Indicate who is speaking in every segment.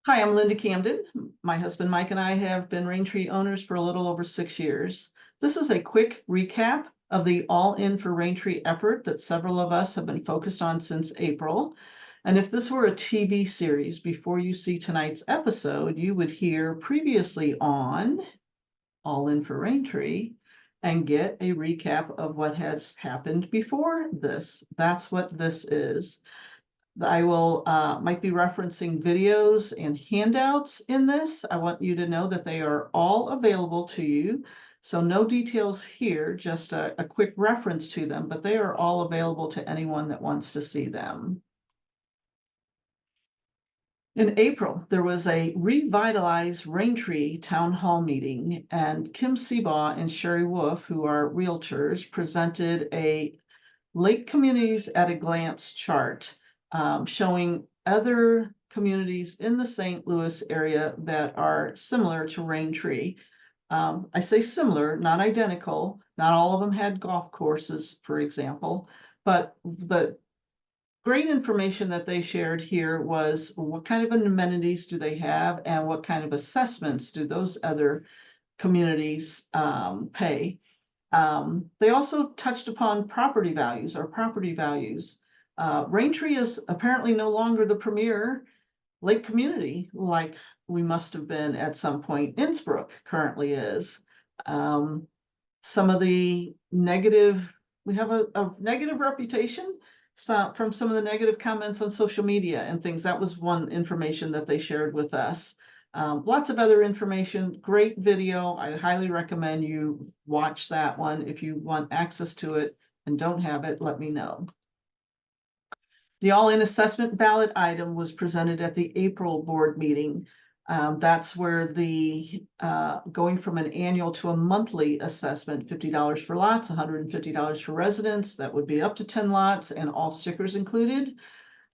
Speaker 1: Hi, I'm Linda Camden. My husband Mike and I have been Raintree owners for a little over 6 years. This is a quick recap of the All In for Raintree effort that several of us have been focused on since April. And if this were a TV series, before you see tonight's episode, you would hear previously on All In for Raintree and get a recap of what has happened before this. That's what this is. I will might be referencing videos and handouts in this. I want you to know that they are all available to you. So no details here, just a quick reference to them, but they are all available to anyone that wants to see them. In April, there was a revitalized Raintree Town Hall meeting, and Kim Seabaugh and Sherry Wolf, who are realtors, presented a Lake Communities at a Glance chart showing other communities in the St. Louis area that are similar to Raintree. I say similar, not identical. Not all of them had golf courses, for example, but the great information that they shared here was what kind of amenities do they have and what kind of assessments do those other communities pay. They also touched upon property values or property values. Raintree is apparently no longer the premier lake community like we must have been at some point. Innsbrook currently is. Some of the negative, we have a negative reputation from some of the negative comments on social media and things. That was one information that they shared with us. Lots of other information, great video. I highly recommend you watch that one. If you want access to it and don't have it, let me know. The all-in assessment ballot item was presented at the April board meeting. That's where the going from an annual to a monthly assessment, $50 for lots, $150 for residents. That would be up to 10 lots and all stickers included.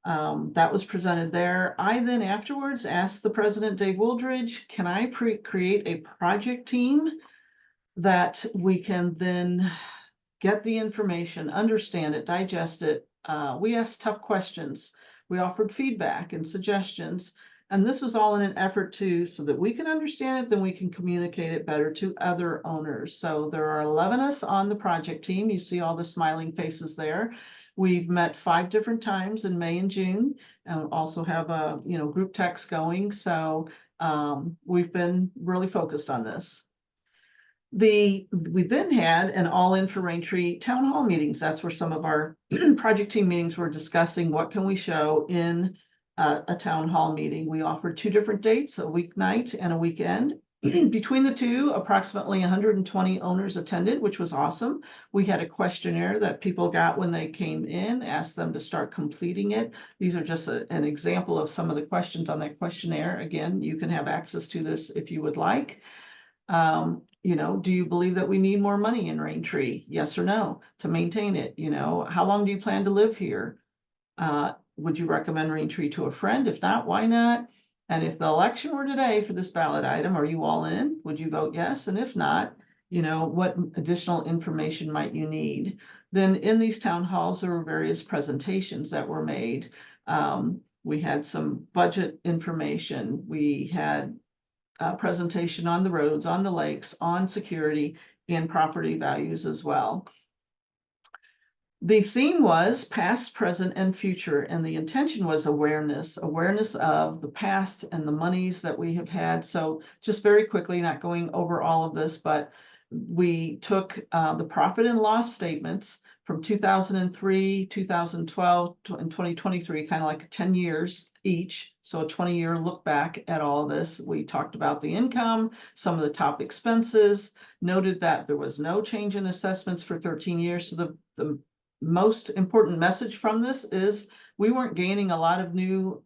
Speaker 1: That was presented there. I then afterwards asked the president, Dave Wooldridge, can I create a project team that we can then get the information, understand it, digest it. We asked tough questions. We offered feedback and suggestions. And this was all in an effort so that we can understand it, then we can communicate it better to other owners. So there are 11 of us on the project team. You see all the smiling faces there. We've met 5 different times in May and June, and also have a group text going. So we've been really focused on this. We then had an all-in for Raintree town hall meetings. That's where some of our project team meetings were discussing what can we show in a town hall meeting. We offered 2 different dates, a weeknight and a weekend. Between the two, approximately 120 owners attended, which was awesome. We had a questionnaire that people got when they came in, asked them to start completing it. These are just an example of some of the questions on that questionnaire. Again, you can have access to this if you would like. Do you believe that we need more money in Raintree? Yes or no, to maintain it? How long do you plan to live here? Would you recommend Raintree to a friend? If not, why not? And if the election were today for this ballot item, are you all in? Would you vote yes? And if not, what additional information might you need? Then in these town halls, there were various presentations that were made. We had some budget information. We had presentation on the roads, on the lakes, on security, and property values as well. The theme was past, present, and future, and the intention was awareness of the past and the monies that we have had. So just very quickly, not going over all of this, but we took the profit and loss statements from 2003, 2012, and 2023, kind of like 10 years each. So a 20-year look back at all of this. We talked about the income, some of the top expenses, noted that there was no change in assessments for 13 years. So the most important message from this is we weren't gaining a lot of new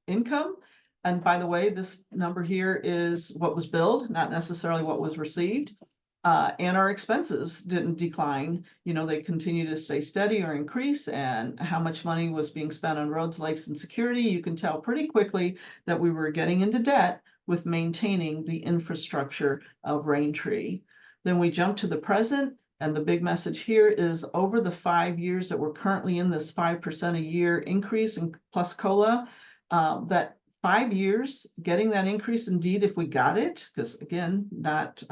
Speaker 1: income. And by the way, this number here is what was billed, not necessarily what was received. And our expenses didn't decline. They continue to stay steady or increase. And how much money was being spent on roads, lakes, and security, you can tell pretty quickly that we were getting into debt with maintaining the infrastructure of Raintree. Then we jump to the present. And the big message here is over the 5 years that we're currently in this 5% a year increase in plus COLA, that 5 years getting that increase indeed if we got it, because again, not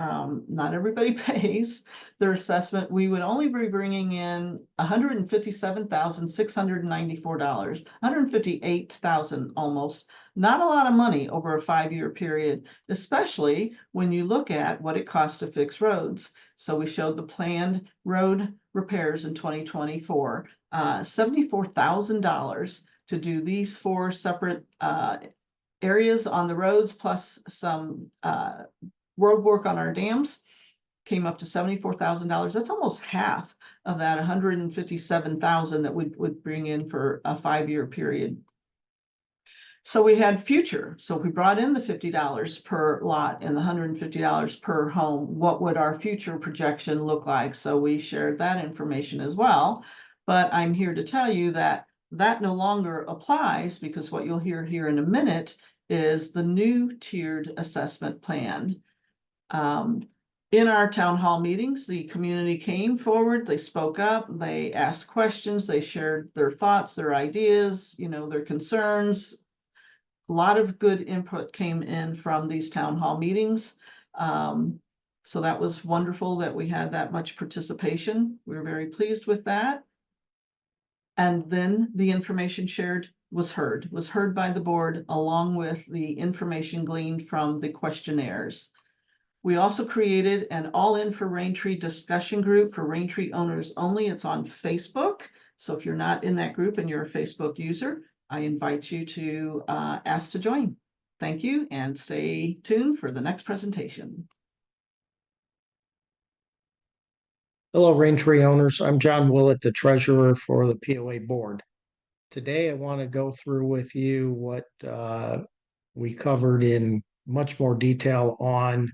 Speaker 1: everybody pays their assessment, we would only be bringing in $157,694, $158,000 almost. Not a lot of money over a 5-year period, especially when you look at what it costs to fix roads. So we showed the planned road repairs in 2024, $74,000 to do these 4 separate areas on the roads, plus some road work on our dams, came up to $74,000. That's almost half of that $157,000 that we would bring in for a 5-year period. So we had future. So if we brought in the $50 per lot and the $150 per home, what would our future projection look like? So we shared that information as well. But I'm here to tell you that that no longer applies, because what you'll hear here in a minute is the new tiered assessment plan. In our town hall meetings, the community came forward, they spoke up, they asked questions, they shared their thoughts, their ideas, their concerns. A lot of good input came in from these town hall meetings. So that was wonderful that we had that much participation. We were very pleased with that. And then the information shared was heard by the board, along with the information gleaned from the questionnaires. We also created an all-in for Raintree discussion group for Raintree owners only. It's on Facebook. So if you're not in that group and you're a Facebook user, I invite you to ask to join. Thank you, and stay tuned for the next presentation.
Speaker 2: Hello, Raintree owners. I'm John Willett, the treasurer for the POA board. Today, I want to go through with you what we covered in much more detail on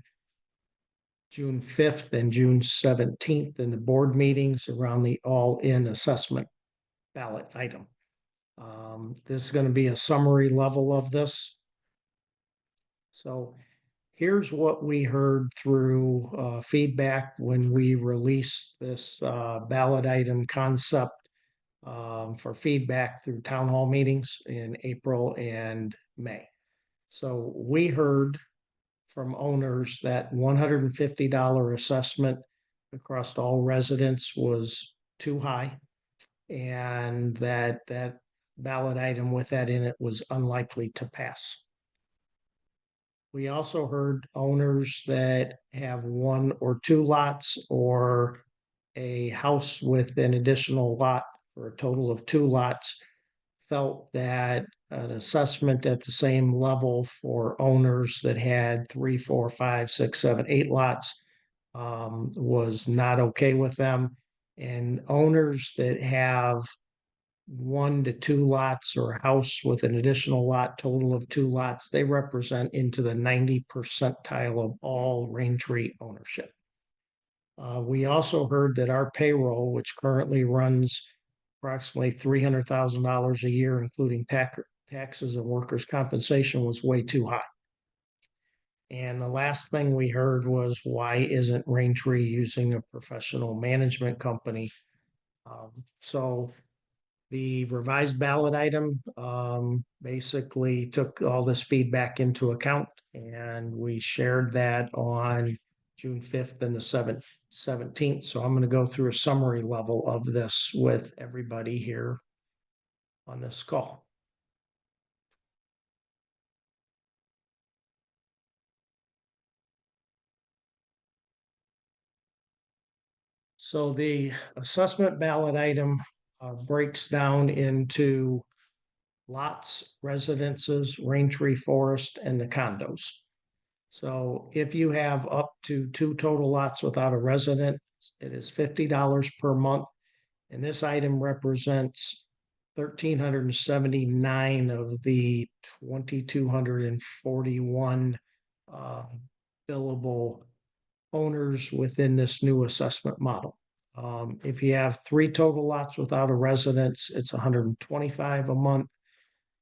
Speaker 2: June 5th and June 17th in the board meetings around the all-in assessment ballot item. This is going to be a summary level of this. So here's what we heard through feedback when we released this ballot item concept for feedback through town hall meetings in April and May. So we heard from owners that $150 assessment across all residents was too high, and that ballot item with that in it was unlikely to pass. We also heard owners that have 1 or 2 lots or a house with an additional lot for a total of 2 lots felt that an assessment at the same level for owners that had 3, 4, 5, 6, 7, 8 lots was not okay with them. And owners that have 1 to 2 lots or a house with an additional lot, total of 2 lots, they represent into the 90 percentile of all Raintree ownership. We also heard that our payroll, which currently runs approximately $300,000 a year, including taxes and workers' compensation, was way too high. And the last thing we heard was, why isn't Raintree using a professional management company? So the revised ballot item basically took all this feedback into account, and we shared that on June 5th and the 17th. So I'm going to go through a summary level of this with everybody here on this call. So the assessment ballot item breaks down into lots, residences, Raintree Forest, and the condos. So if you have up to 2 total lots without a resident, it is $50 per month. And this item represents 1,379 of the 2,241 billable owners within this new assessment model. If you have 3 total lots without a residence, it's $125 a month.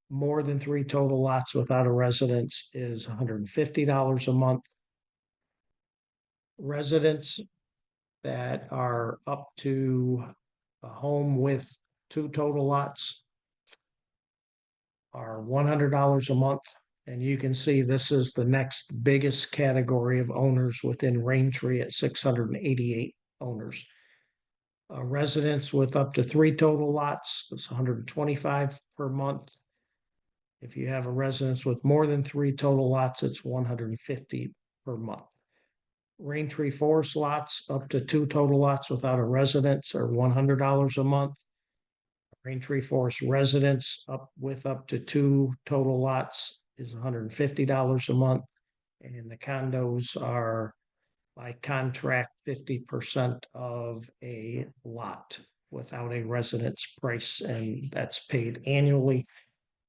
Speaker 2: More than 3 total lots without a residence is $150 a month. Residents that are up to a home with 2 total lots are $100 a month. And you can see this is the next biggest category of owners within Raintree at 688 owners. Residents with up to 3 total lots, it's 125 per month. If you have a residence with more than 3 total lots, it's 150 per month. Raintree Forest lots up to 2 total lots without a residence are $100 a month. Raintree Forest residents up to 2 total lots is $150 a month. And the condos are by contract 50% of a lot without a residence price, and that's paid annually.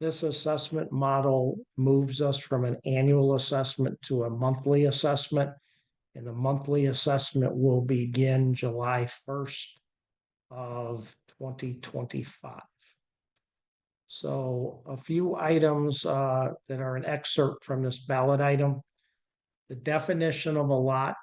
Speaker 2: This assessment model moves us from an annual assessment to a monthly assessment, and the monthly assessment will begin July 1st of 2025. So a few items that are an excerpt from this ballot item. The definition of a lot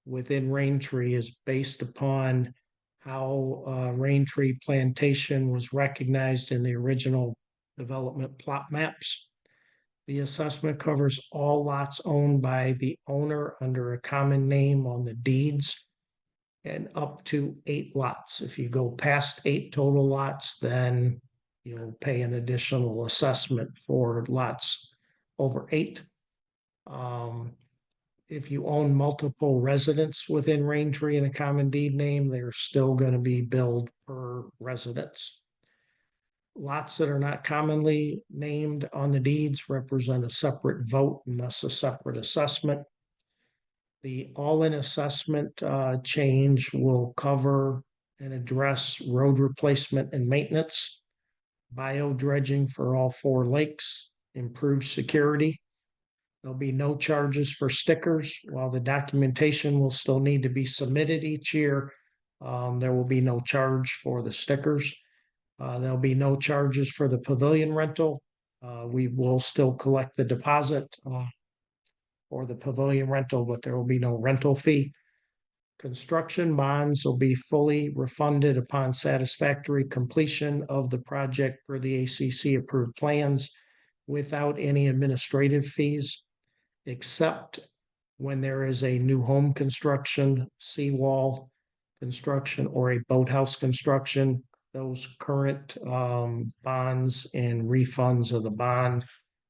Speaker 2: within Raintree is based upon how Raintree Plantation was recognized in the original development plot maps. The assessment covers all lots owned by the owner under a common name on the deeds and up to 8 lots. If you go past 8 total lots, then you'll pay an additional assessment for lots over 8. If you own multiple residents within Raintree in a common deed name, they're still going to be billed per residence. Lots that are not commonly named on the deeds represent a separate vote and thus a separate assessment. The all-in assessment change will cover and address road replacement and maintenance, bio dredging for all 4 lakes, improved security. There'll be no charges for stickers. While the documentation will still need to be submitted each year, there will be no charge for the stickers. There'll be no charges for the pavilion rental. We will still collect the deposit for the pavilion rental, but there will be no rental fee. Construction bonds will be fully refunded upon satisfactory completion of the project per the ACC approved plans without any administrative fees, except when there is a new home construction, seawall construction, or a boathouse construction. Those current bonds and refunds of the bond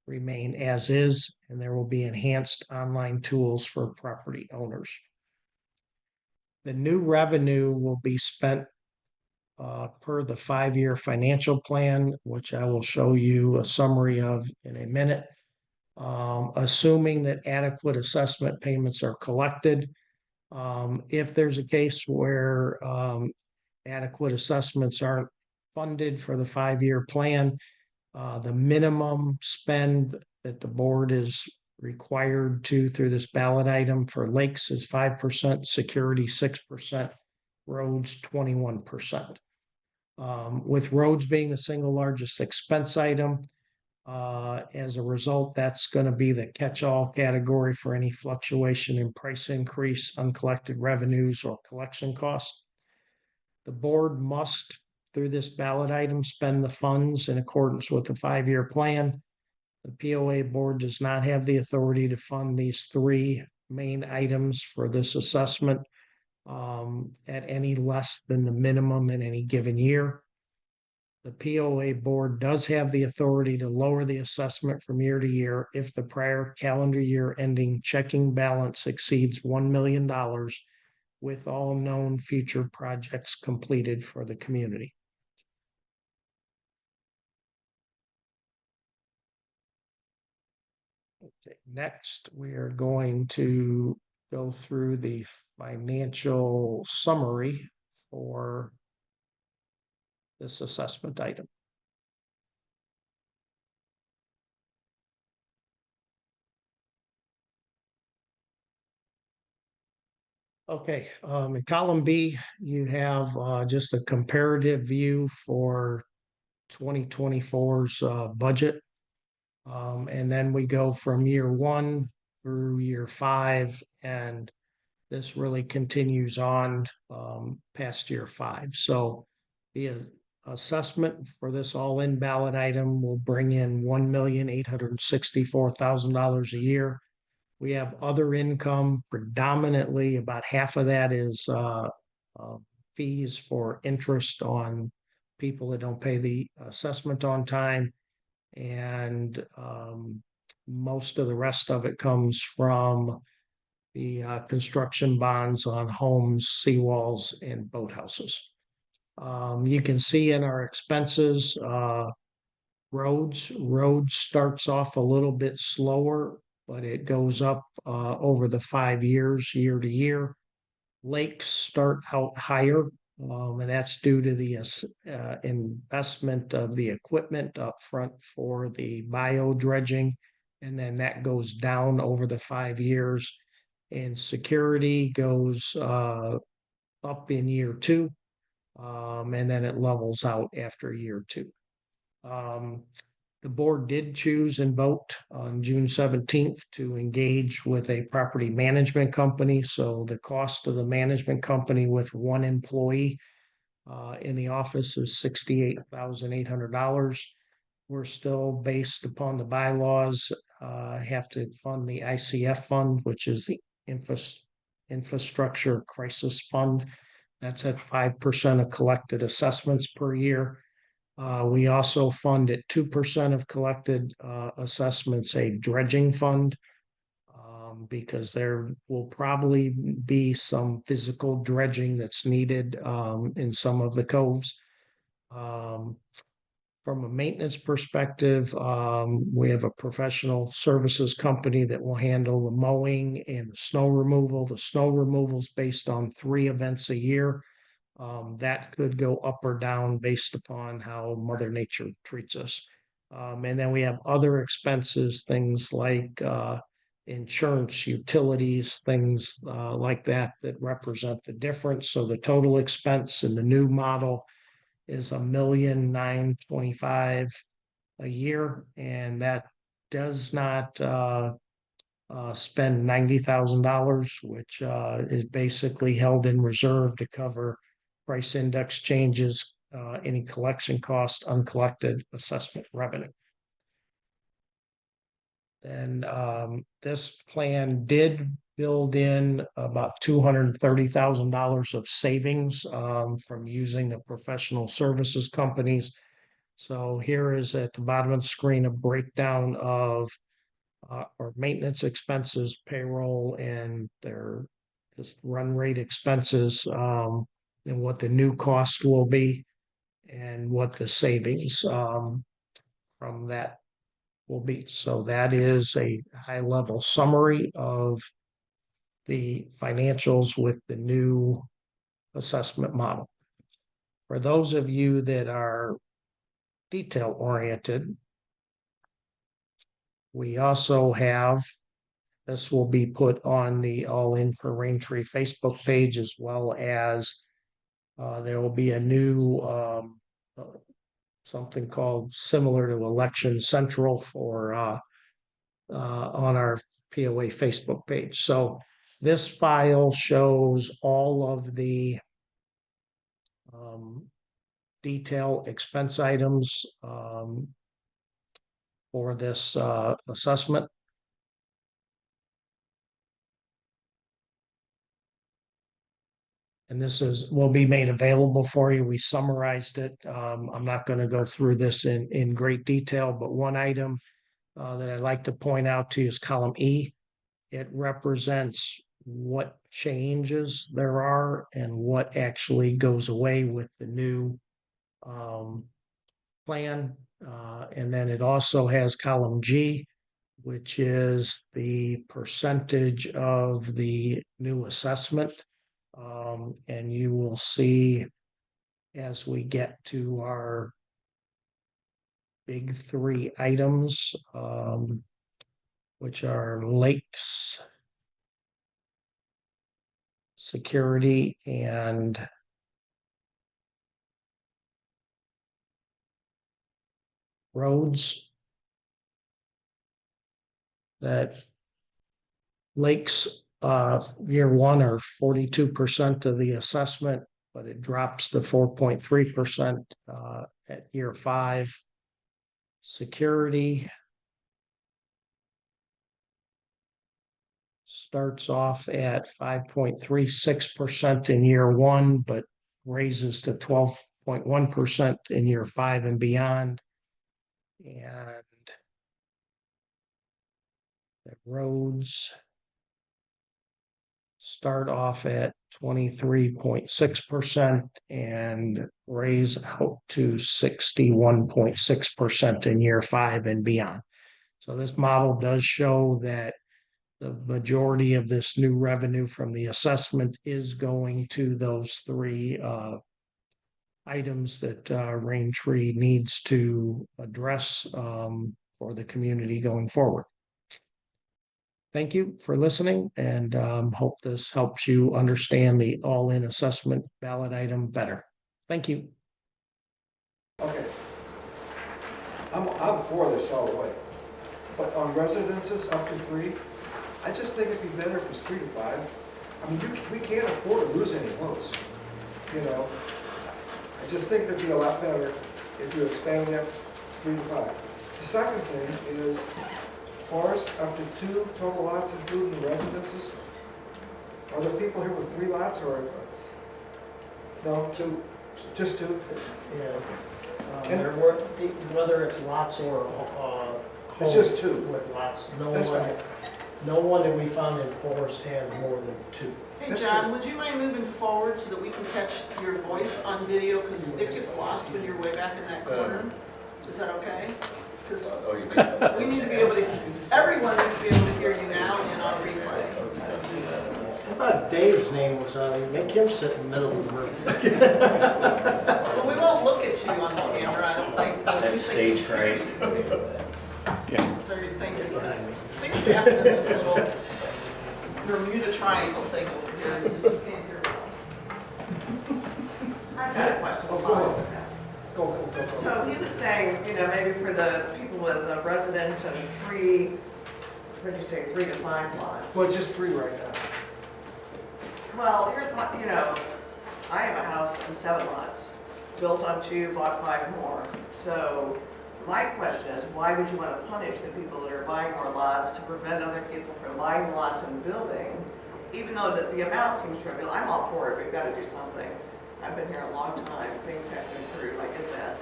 Speaker 2: remain as is, and there will be enhanced online tools for property owners. The new revenue will be spent per the 5-year financial plan, which I will show you a summary of in a minute. Assuming that adequate assessment payments are collected. If there's a case where adequate assessments aren't funded for the 5-year plan, the minimum spend that the board is required to through this ballot item for lakes is 5%, security 6%, roads 21%. With roads being the single largest expense item, as a result, that's going to be the catch-all category for any fluctuation in price increase, uncollected revenues, or collection costs. The board must, through this ballot item, spend the funds in accordance with the 5-year plan. The POA board does not have the authority to fund these 3 main items for this assessment at any less than the minimum in any given year. The POA board does have the authority to lower the assessment from year to year if the prior calendar year ending checking balance exceeds $1 million with all known future projects completed for the community. Okay, next, we are going to go through the financial summary for this assessment item. Okay, in column B, you have just a comparative view for 2024's budget. And then we go from year 1 through year 5, and this really continues on past year 5. So the assessment for this all-in ballot item will bring in $1,864,000 a year. We have other income, predominantly about half of that is fees for interest on people that don't pay the assessment on time. And most of the rest of it comes from the construction bonds on homes, seawalls, and boathouses. You can see in our expenses, roads starts off a little bit slower, but it goes up over the 5 years, year to year. Lakes start out higher, and that's due to the investment of the equipment up front for the bio dredging, and then that goes down over the 5 years. And security goes up in year two, and then it levels out after year two. The board did choose and vote on June 17th to engage with a property management company. So the cost of the management company with one employee in the office is $68,800. We're still, based upon the bylaws, have to fund the ICF fund, which is the Infrastructure Crisis Fund. That's at 5% of collected assessments per year. We also fund at 2% of collected assessments a dredging fund, because there will probably be some physical dredging that's needed in some of the coves. From a maintenance perspective, we have a professional services company that will handle the mowing and the snow removal. The snow removal is based on 3 events a year. That could go up or down based upon how Mother Nature treats us. And then we have other expenses, things like insurance, utilities, things like that represent the difference. So the total expense in the new model is $1,925,000 a year, and that does not spend $90,000, which is basically held in reserve to cover price index changes, any collection cost, uncollected assessment revenue. And this plan did build in about $230,000 of savings from using the professional services companies. So here is at the bottom of the screen a breakdown of our maintenance expenses, payroll, and their just run rate expenses, and what the new cost will be and what the savings from that will be. So that is a high level summary of the financials with the new assessment model. For those of you that are detail oriented, we also have, this will be put on the All In for Raintree Facebook page, as well as there will be a new something called similar to Election Central for on our POA Facebook page. So this file shows all of the detail expense items for this assessment. And this will be made available for you. We summarized it. I'm not going to go through this in great detail, but one item that I'd like to point out to you is column E. It represents what changes there are and what actually goes away with the new plan. And then it also has column G, which is the percentage of the new assessment. And you will see as we get to our big 3 items, which are lakes, security, and roads, that lakes year 1 are 42% of the assessment. but it drops to 4.3% at year 5. Security starts off at 5.36% in year 1, but raises to 12.1% in year 5 and beyond. And the roads start off at 23.6% and raise out to 61.6% in year 5 and beyond. So this model does show that the majority of this new revenue from the assessment is going to those 3 items that Raintree needs to address for the community going forward. Thank you for listening, and hope this helps you understand the all-in assessment ballot item better. Thank you.
Speaker 3: Okay. I'm for this all the way. But on residences up to 3, I just think it'd be better if it's 3 to 5. I mean, we can't afford to lose any votes, you know? I just think it'd be a lot better if you expanded that 3 to 5. The second thing is, cars up to 2 total lots including residences. Are there people here with 3 lots or? No, 2, just 2?
Speaker 2: Yeah. There were, whether it's lots or
Speaker 3: It's just 2.
Speaker 2: with lots,
Speaker 3: That's fine.
Speaker 2: no one that we found in Forest has more than 2.
Speaker 1: Hey,
Speaker 3: That's
Speaker 1: John,
Speaker 3: good.
Speaker 1: would you mind moving forward so that we can catch your voice on video? Because it gets lost when you're way back in that corner. Is that okay? Because we need to be able to, everyone needs to be able to hear you now and on replay.
Speaker 2: I thought Dave's name was on it. Make him sit in the middle of the room.
Speaker 1: Well, we won't look at you on the camera, I don't think.
Speaker 4: That's stage fright.
Speaker 1: So you're thinking, because things happen in this little Bermuda Triangle thing over here. You just can't hear it.
Speaker 5: I've got a question.
Speaker 3: Oh, go ahead.
Speaker 5: So he was saying, you know, maybe for the people with a residence and 3, what did you say, 3 to 5 lots?
Speaker 3: Well, just 3 right now.
Speaker 5: Well, here's my, you know, I have a house and 7 lots, built on 2, bought 5 more. So my question is, why would you want to punish the people that are buying more lots to prevent other people from buying lots and building? Even though the amount seems trivial, I'm all for it, we've got to do something. I've been here a long time, things have to improve, I get that.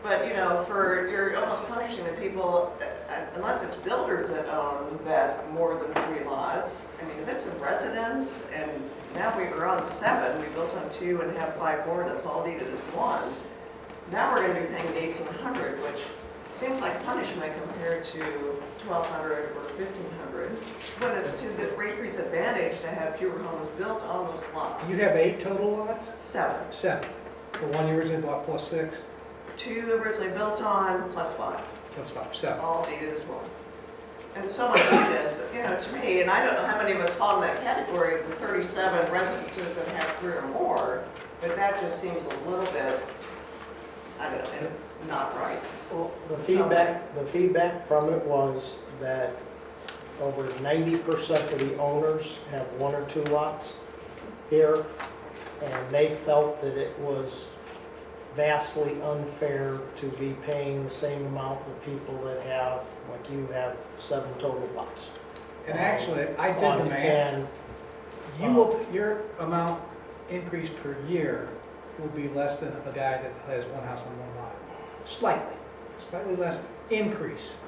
Speaker 5: But, you know, you're almost punishing the people, unless it's builders that own that more than 3 lots. I mean, if it's a residence, and now we're on 7, we built on 2 and have 5 more, and it's all needed as 1. Now we're gonna be paying $1,800, which seems like punishment compared to $1,200 or $1,500. But it's to the Raytree's advantage to have fewer homes built on those lots.
Speaker 3: You have 8 total lots?
Speaker 5: 7.
Speaker 3: 7. The one you originally bought plus 6,
Speaker 5: 2 originally built on, plus 5.
Speaker 3: plus 5, 7.
Speaker 5: All needed as 1. And so much of it is, you know, to me, and I don't know how many of us fall in that category of the 37 residences that have 3 or more, but that just seems a little bit, I don't know, not right.
Speaker 2: Well, the feedback from it was that over 90% of the owners have 1 or 2 lots here, and they felt that it was vastly unfair to be paying the same amount for people that have, like you have, 7 total lots.
Speaker 6: And actually, I did the math.
Speaker 2: And
Speaker 6: Your amount increase per year will be less than a guy that has 1 house on 1 lot. Slightly less increase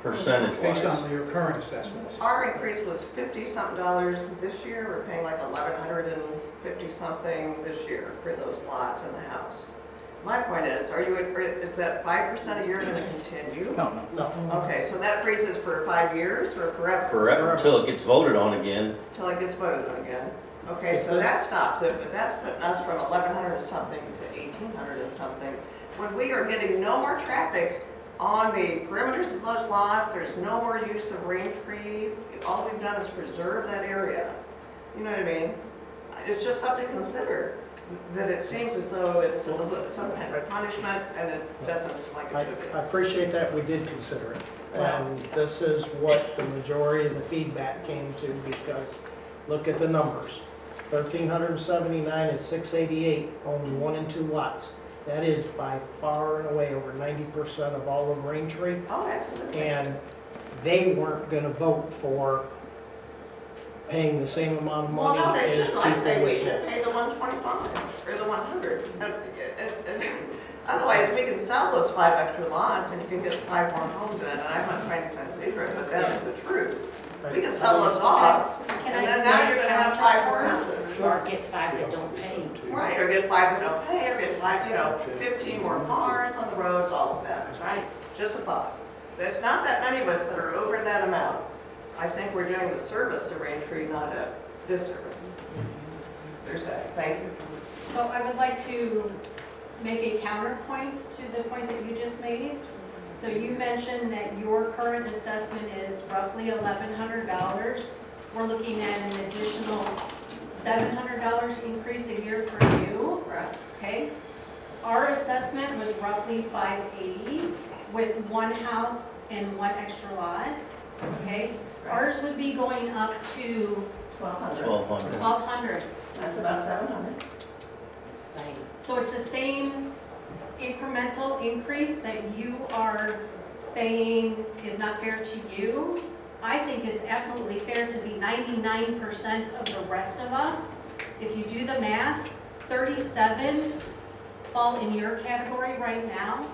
Speaker 4: Percentage
Speaker 6: based
Speaker 4: wise.
Speaker 6: on your current assessments.
Speaker 5: Our increase was $50-something this year. We're paying like $1,150-something this year for those lots in the house. My point is, is that 5% a year going to continue?
Speaker 6: No.
Speaker 5: Okay, so that freezes for 5 years or forever?
Speaker 4: Forever until it gets voted on again.
Speaker 5: Until it gets voted on again. Okay, so that stops it, but that's putting us from 1,100 and something to 1,800 and something. When we are getting no more traffic on the perimeters of those lots, there's no more use of Raintree. All we've done is preserve that area. You know what I mean? It's just something to consider, that it seems as though it's some kind of punishment, and it doesn't seem like it should be.
Speaker 2: I appreciate that we did consider it. And this is what the majority of the feedback came to, because look at the numbers. 1,379 is 688, only 1 and 2 lots. That is by far and away over 90% of all of Raintree.
Speaker 5: Oh, absolutely.
Speaker 2: And they weren't gonna vote for paying the same amount of
Speaker 5: Well,
Speaker 2: money
Speaker 5: no, they
Speaker 2: as
Speaker 5: shouldn't. I
Speaker 2: people
Speaker 5: say we
Speaker 2: with.
Speaker 5: should pay the 125 or the 100. And otherwise, we can sell those 5 extra lots and you can get 5 more homes in. And I'm not trying to sound ignorant, but that is the truth. We can sell those off,
Speaker 7: Can
Speaker 5: and
Speaker 7: I
Speaker 5: then now you're gonna have 5 more houses.
Speaker 7: Or get 5 that don't pay.
Speaker 5: Right, or get 5 that don't pay, or get 5, 15 more cars on the roads, all of that.
Speaker 7: That's right.
Speaker 5: Just a thought. There's not that many of us that are over that amount. I think we're doing the service to Raintree, not a disservice. There's that. Thank you.
Speaker 8: So I would like to make a counterpoint to the point that you just made. So you mentioned that your current assessment is roughly $1,100. We're looking at an additional $700 increase a year for you,
Speaker 5: Right.
Speaker 8: okay? Our assessment was roughly $580 with 1 house and 1 extra lot, okay? Ours would be going up to
Speaker 5: 1,200.
Speaker 4: 1,200.
Speaker 8: $1,200.
Speaker 5: That's about 700.
Speaker 7: Same.
Speaker 8: So it's the same incremental increase that you are saying is not fair to you. I think it's absolutely fair to the 99% of the rest of us. If you do the math, 37 fall in your category right now.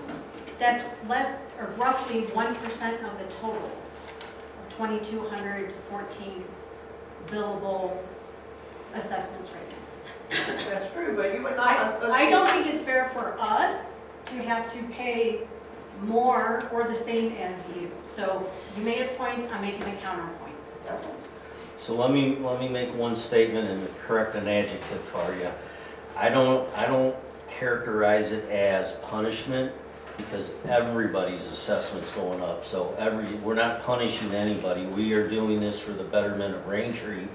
Speaker 8: That's less, or roughly 1% of the total of 2,214 billable assessments right now.
Speaker 5: That's true, but you would not.
Speaker 8: I don't think it's fair for us to have to pay more or the same as you. So you made a point, I'm making a counterpoint.
Speaker 4: So let me make one statement and correct an adjective for you. I don't characterize it as punishment because everybody's assessment's going up. So we're not punishing anybody. We are doing this for the betterment of Raintree.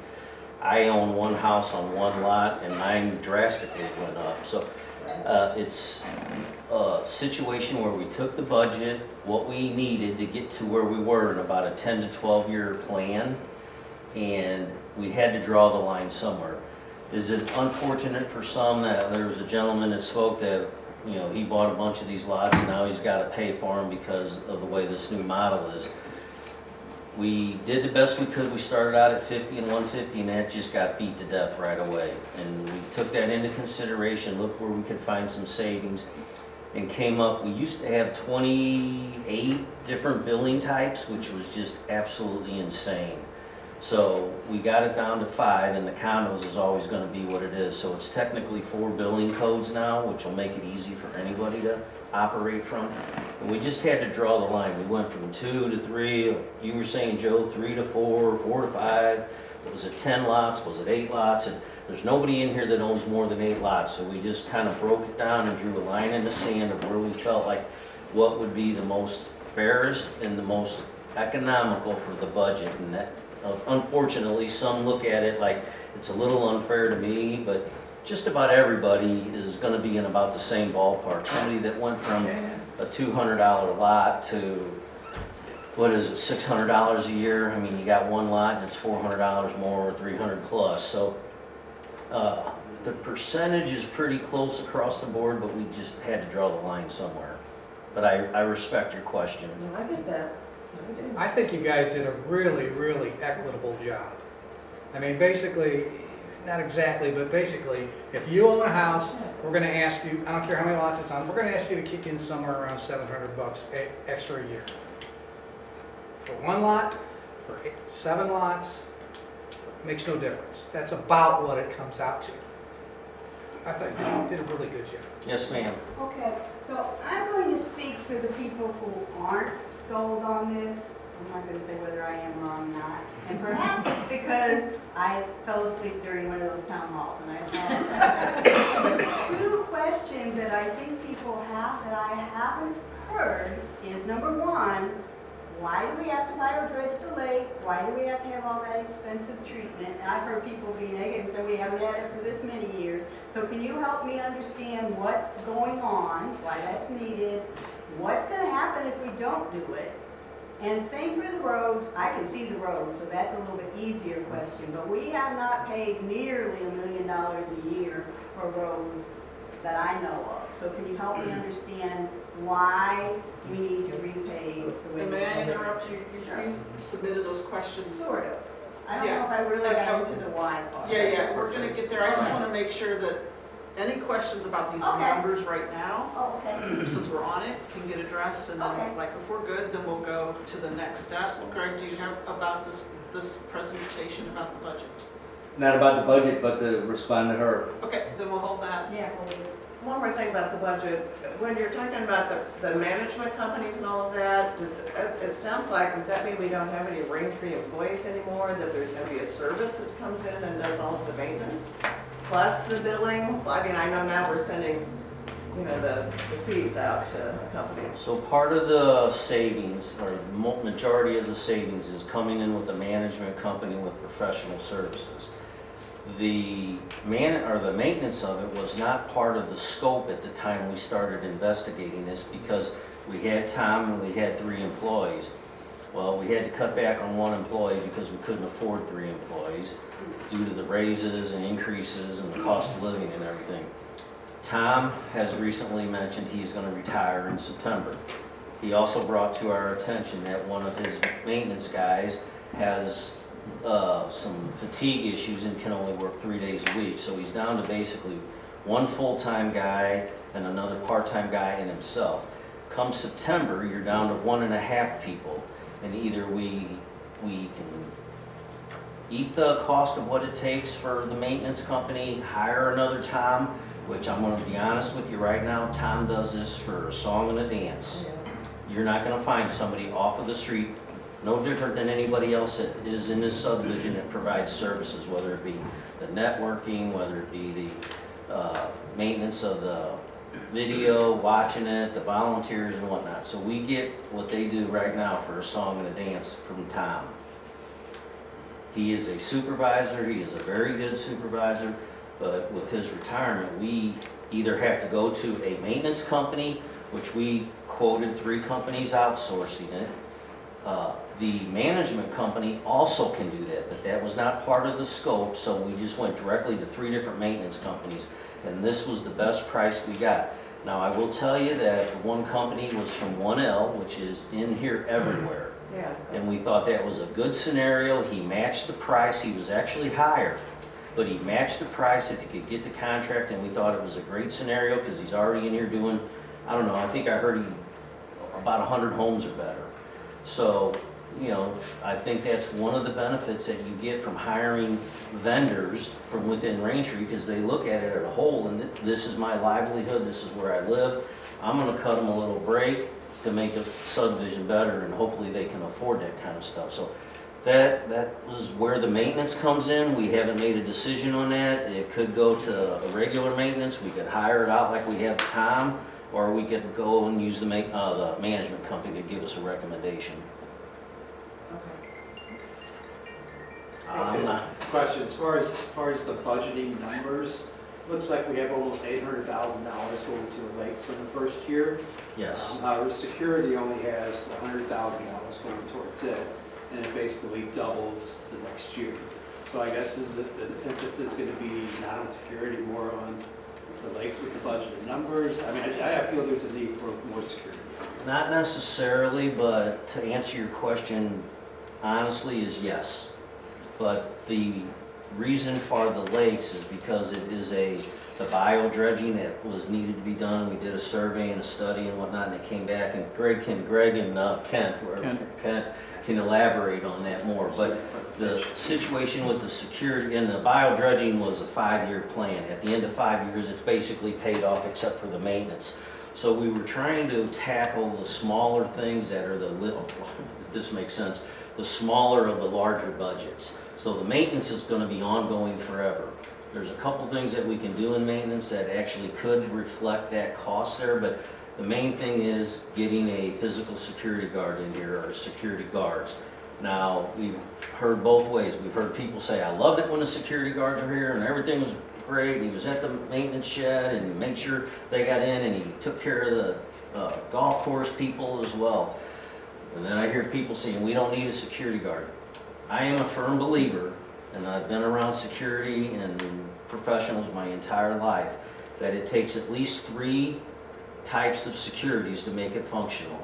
Speaker 4: I own 1 house on 1 lot and mine drastically went up. So it's a situation where we took the budget, what we needed to get to where we were in about a 10 to 12 year plan, and we had to draw the line somewhere. Is it unfortunate for some that there was a gentleman that spoke that, he bought a bunch of these lots and now he's got to pay for them because of the way this new model is? We did the best we could. We started out at 50 and 150 and that just got beat to death right away. And we took that into consideration, looked where we could find some savings and came up, we used to have 28 different billing types, which was just absolutely insane. So we got it down to 5 and the condos is always gonna be what it is. So it's technically 4 billing codes now, which will make it easy for anybody to operate from. And we just had to draw the line. We went from 2 to 3, like you were saying, Joe, 3 to 4, 4 to 5. Was it 10 lots? Was it 8 lots? And there's nobody in here that owns more than 8 lots. So we just kind of broke it down and drew a line in the sand of where we felt like what would be the most fairest and the most economical for the budget. And that, unfortunately, some look at it like it's a little unfair to me, but just about everybody is going to be in about the same ballpark. Somebody that went from a $200 lot to, what is it, $600 a year? I mean, you got 1 lot and it's $400 more or 300 plus. So the percentage is pretty close across the board, but we just had to draw the line somewhere. But I respect your question.
Speaker 5: No, I get that. I do.
Speaker 6: I think you guys did a really, really equitable job. I mean, basically, not exactly, but basically, if you own a house, we're gonna ask you, I don't care how many lots it's on, we're gonna ask you to kick in somewhere around $700 extra a year. For 1 lot, for 7 lots, makes no difference. That's about what it comes out to. I thought you did a really good job.
Speaker 4: Yes, ma'am.
Speaker 9: Okay, so I'm going to speak for the people who aren't sold on this. I'm not going to say whether I am wrong or not. And perhaps it's because I fell asleep during one of those town halls and I apologize. 2 questions that I think people have that I haven't heard is, number 1, why do we have to buy or dredge the lake? Why do we have to have all that expensive treatment? And I've heard people be negative and say we haven't had it for this many years. So can you help me understand what's going on, why that's needed, what's going to happen if we don't do it? And same for the roads, I can see the roads, so that's a little bit easier question, but we have not paid nearly $1 million a year for roads that I know of. So can you help me understand why we need to repay the way?
Speaker 1: And may I interrupt you?
Speaker 9: Sure.
Speaker 1: You submitted those questions.
Speaker 9: Sort of. I don't
Speaker 1: Yeah.
Speaker 9: know if I really got into the why part.
Speaker 1: Yeah, we're gonna get there. I just wanna make sure that any questions about these
Speaker 9: Okay.
Speaker 1: numbers right now,
Speaker 9: Oh, okay.
Speaker 1: since we're on it, can get addressed, and
Speaker 9: Okay.
Speaker 1: then, like, if we're good, then we'll go to the next step. Greg, do you have about this presentation about the budget?
Speaker 10: Not about the budget, but to respond to her.
Speaker 1: Okay, then we'll hold that.
Speaker 9: Yeah, well,
Speaker 5: One more thing about the budget, when you're talking about the management companies and all of that, it sounds like, does that mean we don't have any Raintree employees anymore? That there's gonna be a service that comes in and does all of the maintenance, plus the billing? I mean, I know now we're sending, the fees out to a company.
Speaker 4: So part of the savings, or the majority of the savings, is coming in with the management company with professional services. The maintenance of it was not part of the scope at the time we started investigating this, because we had Tom and we had 3 employees. Well, we had to cut back on 1 employee because we couldn't afford 3 employees due to the raises and increases and the cost of living and everything. Tom has recently mentioned he's going to retire in September. He also brought to our attention that one of his maintenance guys has some fatigue issues and can only work 3 days a week. So he's down to basically 1 full-time guy and another part-time guy and himself. Come September, you're down to 1.5 people, and either we can eat the cost of what it takes for the maintenance company, hire another Tom, which I'm going to be honest with you right now, Tom does this for a song and a dance. You're not going to find somebody off of the street, no different than anybody else that is in this subdivision that provides services, whether it be the networking, whether it be the maintenance of the video, watching it, the volunteers and whatnot. So we get what they do right now for a song and a dance from Tom. He is a supervisor, he is a very good supervisor, but with his retirement, we either have to go to a maintenance company, which we quoted 3 companies outsourcing it. The management company also can do that, but that was not part of the scope, so we just went directly to 3 different maintenance companies, and this was the best price we got. Now, I will tell you that the one company was from 1L, which is in here everywhere,
Speaker 5: Yeah.
Speaker 4: and we thought that was a good scenario. He matched the price, he was actually higher, but he matched the price if he could get the contract, and we thought it was a great scenario because he's already in here doing, I don't know, I think I heard he about 100 homes or better. So, I think that's one of the benefits that you get from hiring vendors from within Raintree, because they look at it as a whole, and this is my livelihood, this is where I live. I'm gonna cut them a little break to make the subdivision better, and hopefully they can afford that kind of stuff. So that was where the maintenance comes in. We haven't made a decision on that. It could go to a regular maintenance, we could hire it out like we have Tom, or we could go and use the management company to give us a recommendation. I'm not,
Speaker 11: Question, as far as the budgeting numbers, looks like we have almost $800,000 going to the lakes in the first year.
Speaker 4: yes.
Speaker 11: Our security only has $100,000 going towards it, and it basically doubles the next year. So I guess is the emphasis going to be not on security, more on the lakes with the budgeted numbers? I mean, I feel there's a need for more security.
Speaker 4: Not necessarily, but to answer your question honestly is yes. But the reason for the lakes is because it is the bio dredging that was needed to be done. We did a survey and a study and whatnot, and it came back, and Greg and Kent can elaborate on that more. But the situation with the security and the bio dredging was a 5-year plan. At the end of 5 years, it's basically paid off except for the maintenance. So we were trying to tackle the smaller things that are the little, if this makes sense, the smaller of the larger budgets. So the maintenance is going to be ongoing forever. There's a couple things that we can do in maintenance that actually could reflect that cost there, but the main thing is getting a physical security guard in here, or security guards. Now, we've heard both ways. We've heard people say, I loved it when the security guards were here and everything was great. He was at the maintenance shed and made sure they got in, and he took care of the golf course people as well. And then I hear people saying, we don't need a security guard. I am a firm believer, and I've been around security and professionals my entire life, that it takes at least 3 types of securities to make it functional.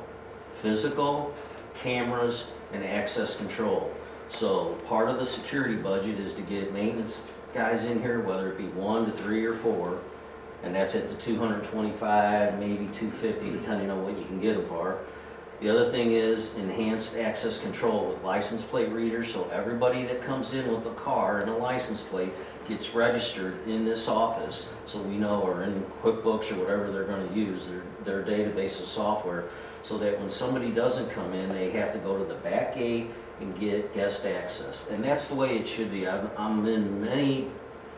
Speaker 4: Physical, cameras, and access control. So part of the security budget is to get maintenance guys in here, whether it be 1 to 3 or 4, and that's at the 225, maybe 250, depending on what you can get them for. The other thing is enhanced access control with license plate readers, so everybody that comes in with a car and a license plate gets registered in this office, so we know, or in QuickBooks or whatever they're gonna use, their database of software, so that when somebody doesn't come in, they have to go to the back gate and get guest access. And that's the way it should be. I'm in many,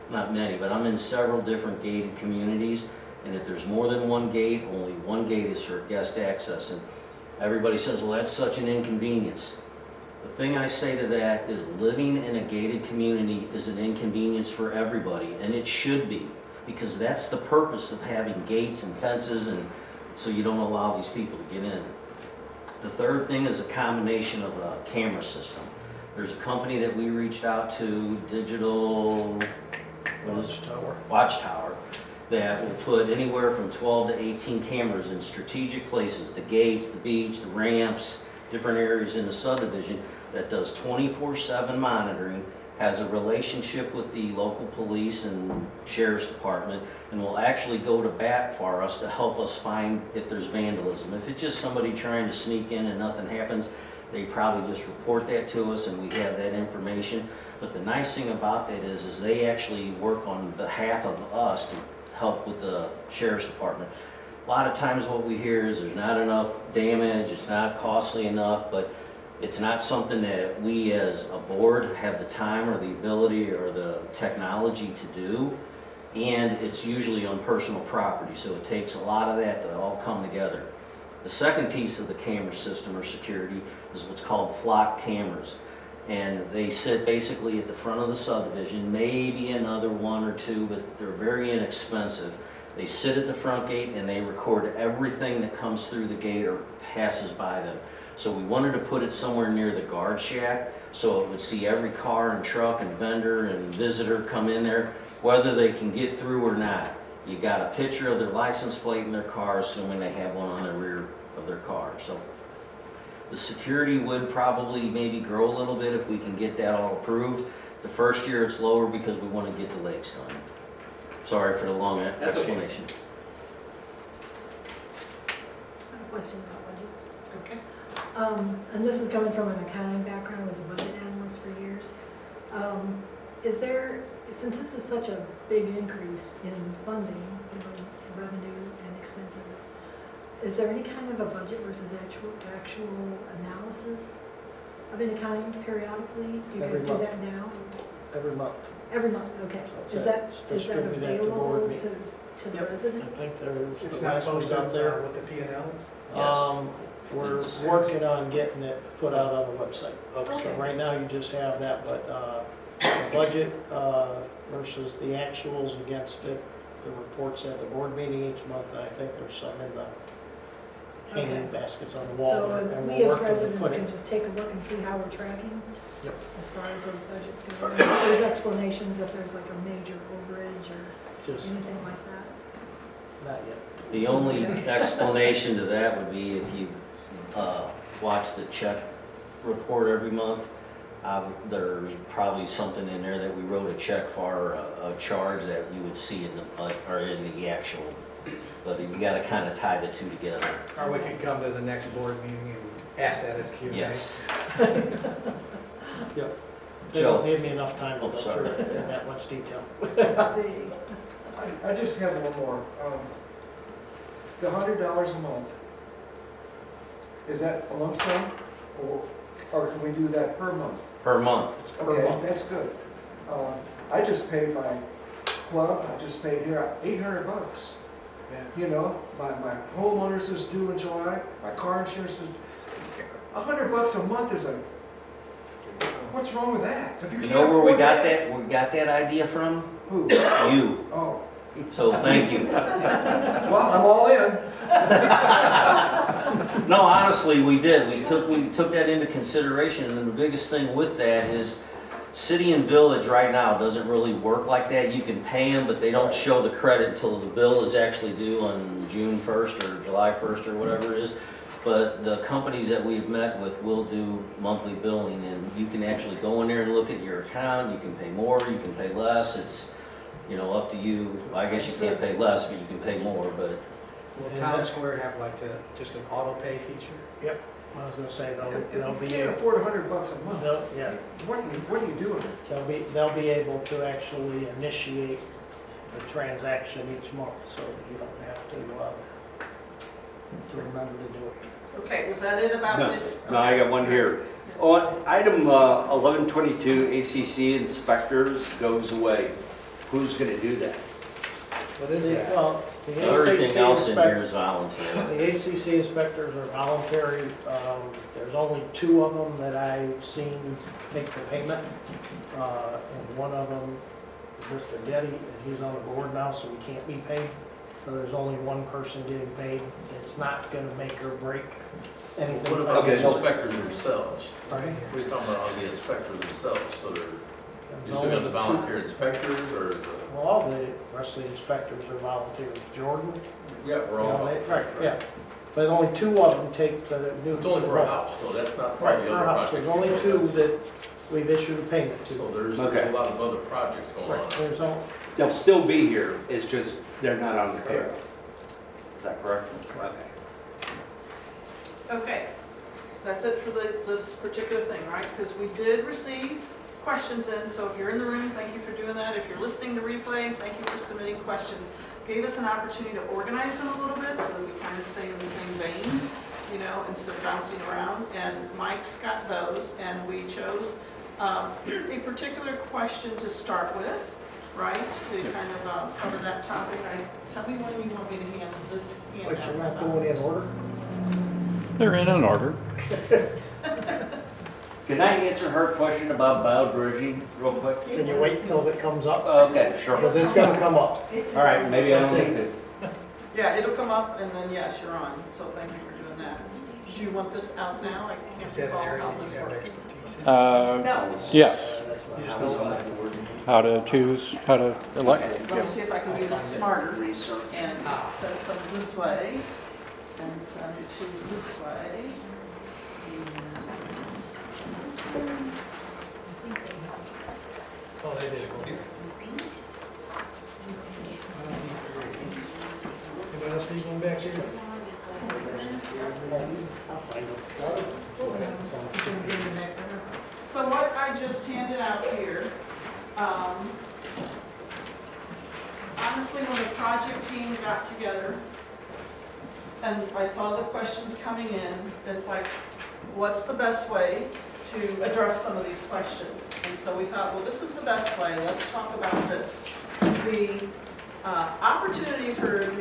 Speaker 4: not many, but I'm in several different gated communities, and if there's more than one gate, only one gate is for guest access. And everybody says, well, that's such an inconvenience. The thing I say to that is living in a gated community is an inconvenience for everybody, and it should be, because that's the purpose of having gates and fences, and so you don't allow these people to get in. The third thing is a combination of a camera system. There's a company that we reached out to, Digital Watchtower, that will put anywhere from 12 to 18 cameras in strategic places, the gates, the beach, the ramps, different areas in the subdivision, that does 24/7 monitoring, has a relationship with the local police and sheriff's department, and will actually go to bat for us to help us find if there's vandalism. If it's just somebody trying to sneak in and nothing happens, they probably just report that to us and we have that information. But the nice thing about that is they actually work on behalf of us to help with the sheriff's department. A lot of times what we hear is there's not enough damage, it's not costly enough, but it's not something that we as a board have the time or the ability or the technology to do. And it's usually on personal property, so it takes a lot of that to all come together. The second piece of the camera system or security is what's called flock cameras. And they sit basically at the front of the subdivision, maybe another 1 or 2, but they're very inexpensive. They sit at the front gate and they record everything that comes through the gate or passes by them. So we wanted to put it somewhere near the guard shack, so it would see every car and truck and vendor and visitor come in there, whether they can get through or not. You got a picture of their license plate in their car, assuming they have one on the rear of their car. So the security would probably maybe grow a little bit if we can get that all approved. The first year it's lower because we want to get the lakes done. Sorry for the long
Speaker 11: That's okay.
Speaker 4: explanation.
Speaker 12: I have a question about budgets.
Speaker 11: Okay.
Speaker 12: And this is coming from an accounting background, I was a budget analyst for years. Is there, since this is such a big increase in funding, revenue and expenses, is there any kind of a budget versus actual analysis of an accounting periodically? Do you guys
Speaker 2: Every
Speaker 12: do
Speaker 2: month.
Speaker 12: that now?
Speaker 2: Every month.
Speaker 12: Every month, okay.
Speaker 2: So
Speaker 12: Is
Speaker 2: it's
Speaker 12: that
Speaker 2: distributed at the board
Speaker 12: available
Speaker 2: meeting.
Speaker 12: to the
Speaker 2: Yep. I
Speaker 12: residents?
Speaker 2: think there's
Speaker 6: It's
Speaker 2: the
Speaker 6: not
Speaker 2: last one's
Speaker 6: posted
Speaker 2: out there.
Speaker 6: with the P&Ls?
Speaker 4: Yes.
Speaker 2: We're
Speaker 4: It's-
Speaker 2: working on getting it put out on the website. So
Speaker 12: Okay.
Speaker 2: right now you just have that, but the budget versus the actuals against it, the reports at the board meeting each month, and I think there's some in the hanging
Speaker 12: Okay.
Speaker 2: baskets on the wall.
Speaker 12: So
Speaker 2: and
Speaker 12: as
Speaker 2: we're
Speaker 12: we as
Speaker 2: working to
Speaker 12: residents
Speaker 2: put
Speaker 12: can
Speaker 2: it-
Speaker 12: just take a look and see how we're tracking?
Speaker 2: Yep.
Speaker 12: As far as those budgets go, and if there's explanations if there's like a major overage or
Speaker 2: Just
Speaker 12: anything like that?
Speaker 2: not yet.
Speaker 4: The only explanation to that would be if you watch the check report every month, there's probably something in there that we wrote a check for, a charge that you would see in the, or in the actual. But you gotta kind of tie the two together.
Speaker 6: Or we could come to the next board meeting and ask that as Q&A.
Speaker 4: Yes.
Speaker 2: Yep. They
Speaker 4: Joe.
Speaker 2: don't give me enough time to
Speaker 4: Oh,
Speaker 2: go
Speaker 4: sorry.
Speaker 2: through it in that much detail.
Speaker 12: Let's see.
Speaker 3: I just have one more. The $100 a month, is that a lump sum, or can we do that per month?
Speaker 4: Per month.
Speaker 2: Per
Speaker 3: Okay,
Speaker 2: month.
Speaker 3: that's good. I just paid my club, I just paid here $800.
Speaker 6: Yeah.
Speaker 3: You know, my homeowners is due in July, my car insurance is, $100 a month is a, what's wrong with that? If
Speaker 4: You
Speaker 3: can't
Speaker 4: know where we
Speaker 3: afford
Speaker 4: got that, we got that idea from?
Speaker 3: Who?
Speaker 4: You.
Speaker 3: Oh,
Speaker 4: So thank you.
Speaker 3: well, I'm all in.
Speaker 4: No, honestly, we did. We took that into consideration, and the biggest thing with that is city and village right now doesn't really work like that. You can pay them, but they don't show the credit until the bill is actually due on June 1st or July 1st or whatever it is. But the companies that we've met with will do monthly billing, and you can actually go in there and look at your account. You can pay more, you can pay less. It's, you know, up to you. I guess you can't pay less, but you can pay more, but.
Speaker 6: Will Town Square have like just an auto pay feature?
Speaker 2: Yep, I was gonna say,
Speaker 3: If
Speaker 2: they'll
Speaker 3: you
Speaker 2: be,
Speaker 3: can't afford $100 a month,
Speaker 2: yeah,
Speaker 3: what are you doing?
Speaker 2: they'll be able to actually initiate the transaction each month, so you don't have to remember to do it.
Speaker 1: Okay, was that it about
Speaker 10: No,
Speaker 1: this?
Speaker 10: no, I got one here. On item 1122, ACC inspectors goes away. Who's gonna do that?
Speaker 6: What is that?
Speaker 2: Well, the
Speaker 4: Everything
Speaker 2: ACC
Speaker 4: else in here
Speaker 2: inspectors,
Speaker 4: is volunteer.
Speaker 2: the ACC inspectors are voluntary. There's only 2 of them that I've seen make the payment. And one of them is Mr. Getty, and he's on the board now, so he can't be paid. So there's only one person getting paid. It's not gonna make or break anything.
Speaker 13: What about the
Speaker 2: financial.
Speaker 13: inspectors themselves?
Speaker 2: Pardon?
Speaker 13: We're talking about all the inspectors themselves, so they're,
Speaker 2: There's
Speaker 13: you still
Speaker 2: only
Speaker 13: got the
Speaker 2: 2.
Speaker 13: volunteer inspectors, or is it?
Speaker 2: Well, all the rest of the inspectors are volunteers. Jordan?
Speaker 13: Yeah, we're all.
Speaker 2: Right, yeah. But only 2 of them take the new.
Speaker 13: It's only for a house, so that's not part
Speaker 2: Right,
Speaker 13: of
Speaker 2: for
Speaker 13: the
Speaker 2: a
Speaker 13: other
Speaker 2: house.
Speaker 13: projects.
Speaker 2: There's only 2 that we've issued a payment
Speaker 13: So
Speaker 2: to.
Speaker 13: there's
Speaker 10: Okay.
Speaker 13: a lot of other projects going on.
Speaker 2: Right, there's all,
Speaker 10: They'll still be here, it's just they're not on the payroll. Is that correct? Okay.
Speaker 1: Okay, that's it for this particular thing, right? Because we did receive questions in, so if you're in the room, thank you for doing that. If you're listening to replay, thank you for submitting questions. Gave us an opportunity to organize them a little bit so that we kind of stay in the same vein, you know, instead of bouncing around. And Mike's got those, and we chose a particular question to start with, right? To kind of cover that topic. Tell me when you want me to hand this handout.
Speaker 2: but you're not going in order?
Speaker 14: They're in an order.
Speaker 10: Can I answer her question about biodredging real quick?
Speaker 2: Can you wait till it comes up?
Speaker 10: Okay, sure.
Speaker 2: Because it's gonna come up.
Speaker 10: All right, maybe I don't need to.
Speaker 1: Yeah, it'll come up, and then, yes, you're on, so thank you for doing that. Do you want this out now? I
Speaker 6: Is
Speaker 1: can't
Speaker 6: that
Speaker 1: recall
Speaker 6: an area
Speaker 1: how
Speaker 6: you
Speaker 1: this
Speaker 6: have
Speaker 1: works.
Speaker 6: expertise in?
Speaker 1: No.
Speaker 14: Yes,
Speaker 2: That's not
Speaker 6: You just
Speaker 2: how
Speaker 6: know
Speaker 2: it's
Speaker 6: that.
Speaker 2: done.
Speaker 14: how to choose, how to elect.
Speaker 1: So let me see if I can do this smarter
Speaker 10: Research.
Speaker 1: and set some this way and some two this way.
Speaker 6: Oh, they did. Anybody else need one back here?
Speaker 2: I'll find it.
Speaker 1: So what I just handed out here, honestly, when the project team got together and I saw the questions coming in, it's like, what's the best way to address some of these questions? And so we thought, well, this is the best way, let's talk about this. The opportunity for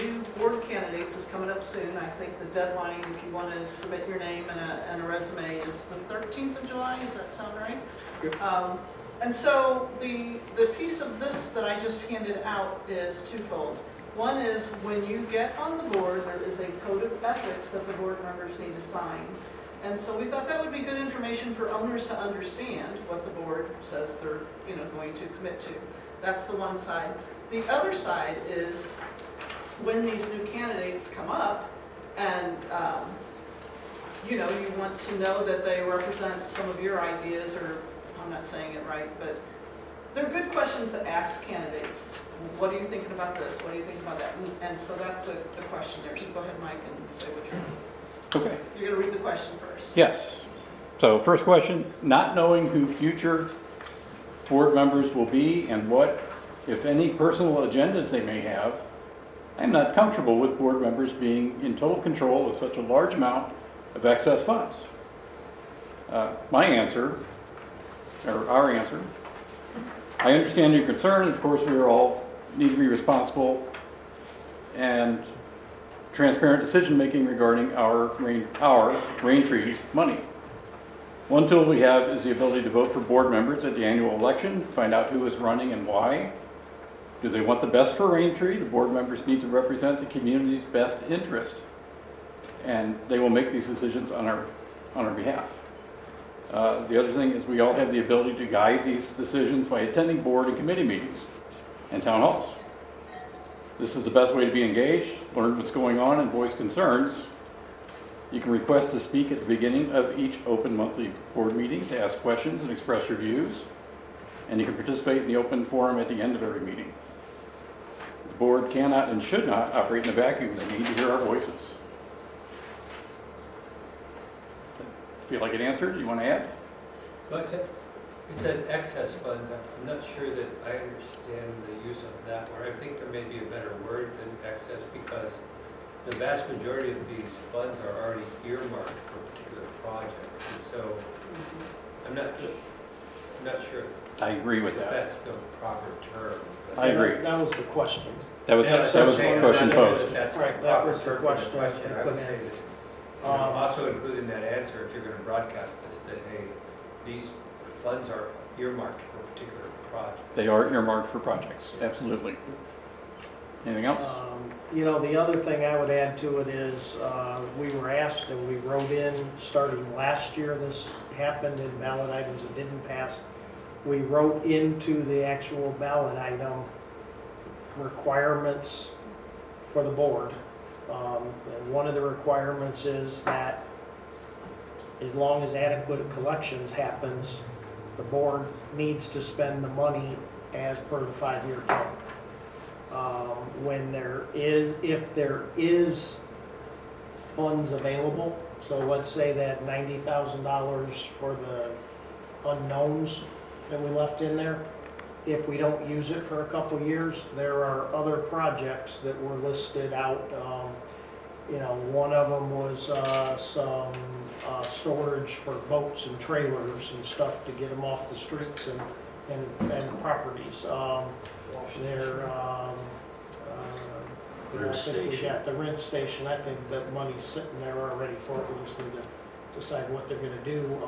Speaker 1: new board candidates is coming up soon. I think the deadline, if you want to submit your name and a resume, is the 13th of July, does that sound right? And so the piece of this that I just handed out is twofold. One is when you get on the board, there is a code of ethics that the board members need to sign. And so we thought that would be good information for owners to understand what the board says they're, going to commit to. That's the one side. The other side is when these new candidates come up and, you want to know that they represent some of your ideas, or I'm not saying it right, but they're good questions to ask candidates. What are you thinking about this? What do you think about that? And so that's the question there. So go ahead, Mike, and say what yours is.
Speaker 14: Okay,
Speaker 1: You're going to read the question first.
Speaker 14: yes. So first question, not knowing who future board members will be and what, if any, personal agendas they may have, I'm not comfortable with board members being in total control of such a large amount of excess funds. My answer, or our answer, I understand your concern. Of course, we all need to be responsible and transparent decision-making regarding our Raintree's money. One tool we have is the ability to vote for board members at the annual election, find out who is running and why. Do they want the best for Raintree? The board members need to represent the community's best interest. and they will make these decisions on our behalf. The other thing is we all have the ability to guide these decisions by attending board and committee meetings and town halls. This is the best way to be engaged, learn what's going on, and voice concerns. You can request to speak at the beginning of each open monthly board meeting to ask questions and express your views, and you can participate in the open forum at the end of every meeting. The board cannot and should not operate in a vacuum. They need to hear our voices. Feel like it answered? You want to add?
Speaker 15: Well, it's an excess fund. I'm not sure that I understand the use of that word. I think there may be a better word than excess because the vast majority of these funds are already earmarked for particular projects. And so I'm not sure
Speaker 14: I agree with
Speaker 15: if
Speaker 14: that.
Speaker 15: that's the proper term.
Speaker 14: I agree.
Speaker 2: That was the question.
Speaker 14: That was
Speaker 15: Yeah,
Speaker 14: the
Speaker 15: so I'm saying
Speaker 14: question
Speaker 15: I'm not sure
Speaker 14: posed.
Speaker 15: that that's the
Speaker 2: Right, that
Speaker 15: proper
Speaker 2: was the
Speaker 15: term for
Speaker 2: question.
Speaker 15: I would say that, also include in that answer, if you're going to broadcast this, that, hey, these funds are earmarked for a particular project.
Speaker 14: They are earmarked for projects, absolutely. Anything else?
Speaker 2: You know, the other thing I would add to it is, we were asked and we wrote in, starting last year, this happened in ballot items that didn't pass. We wrote into the actual ballot item requirements for the board. And one of the requirements is that as long as adequate collections happens, the board needs to spend the money as per the 5-year plan. If there is funds available, so let's say that $90,000 for the unknowns that we left in there, if we don't use it for a couple years, there are other projects that were listed out. You know, one of them was some storage for boats and trailers and stuff to get them off the streets and properties.
Speaker 4: Rent
Speaker 2: I think we
Speaker 4: station.
Speaker 2: got the rent station. I think that money's sitting there already for it. We just need to decide what they're going to do.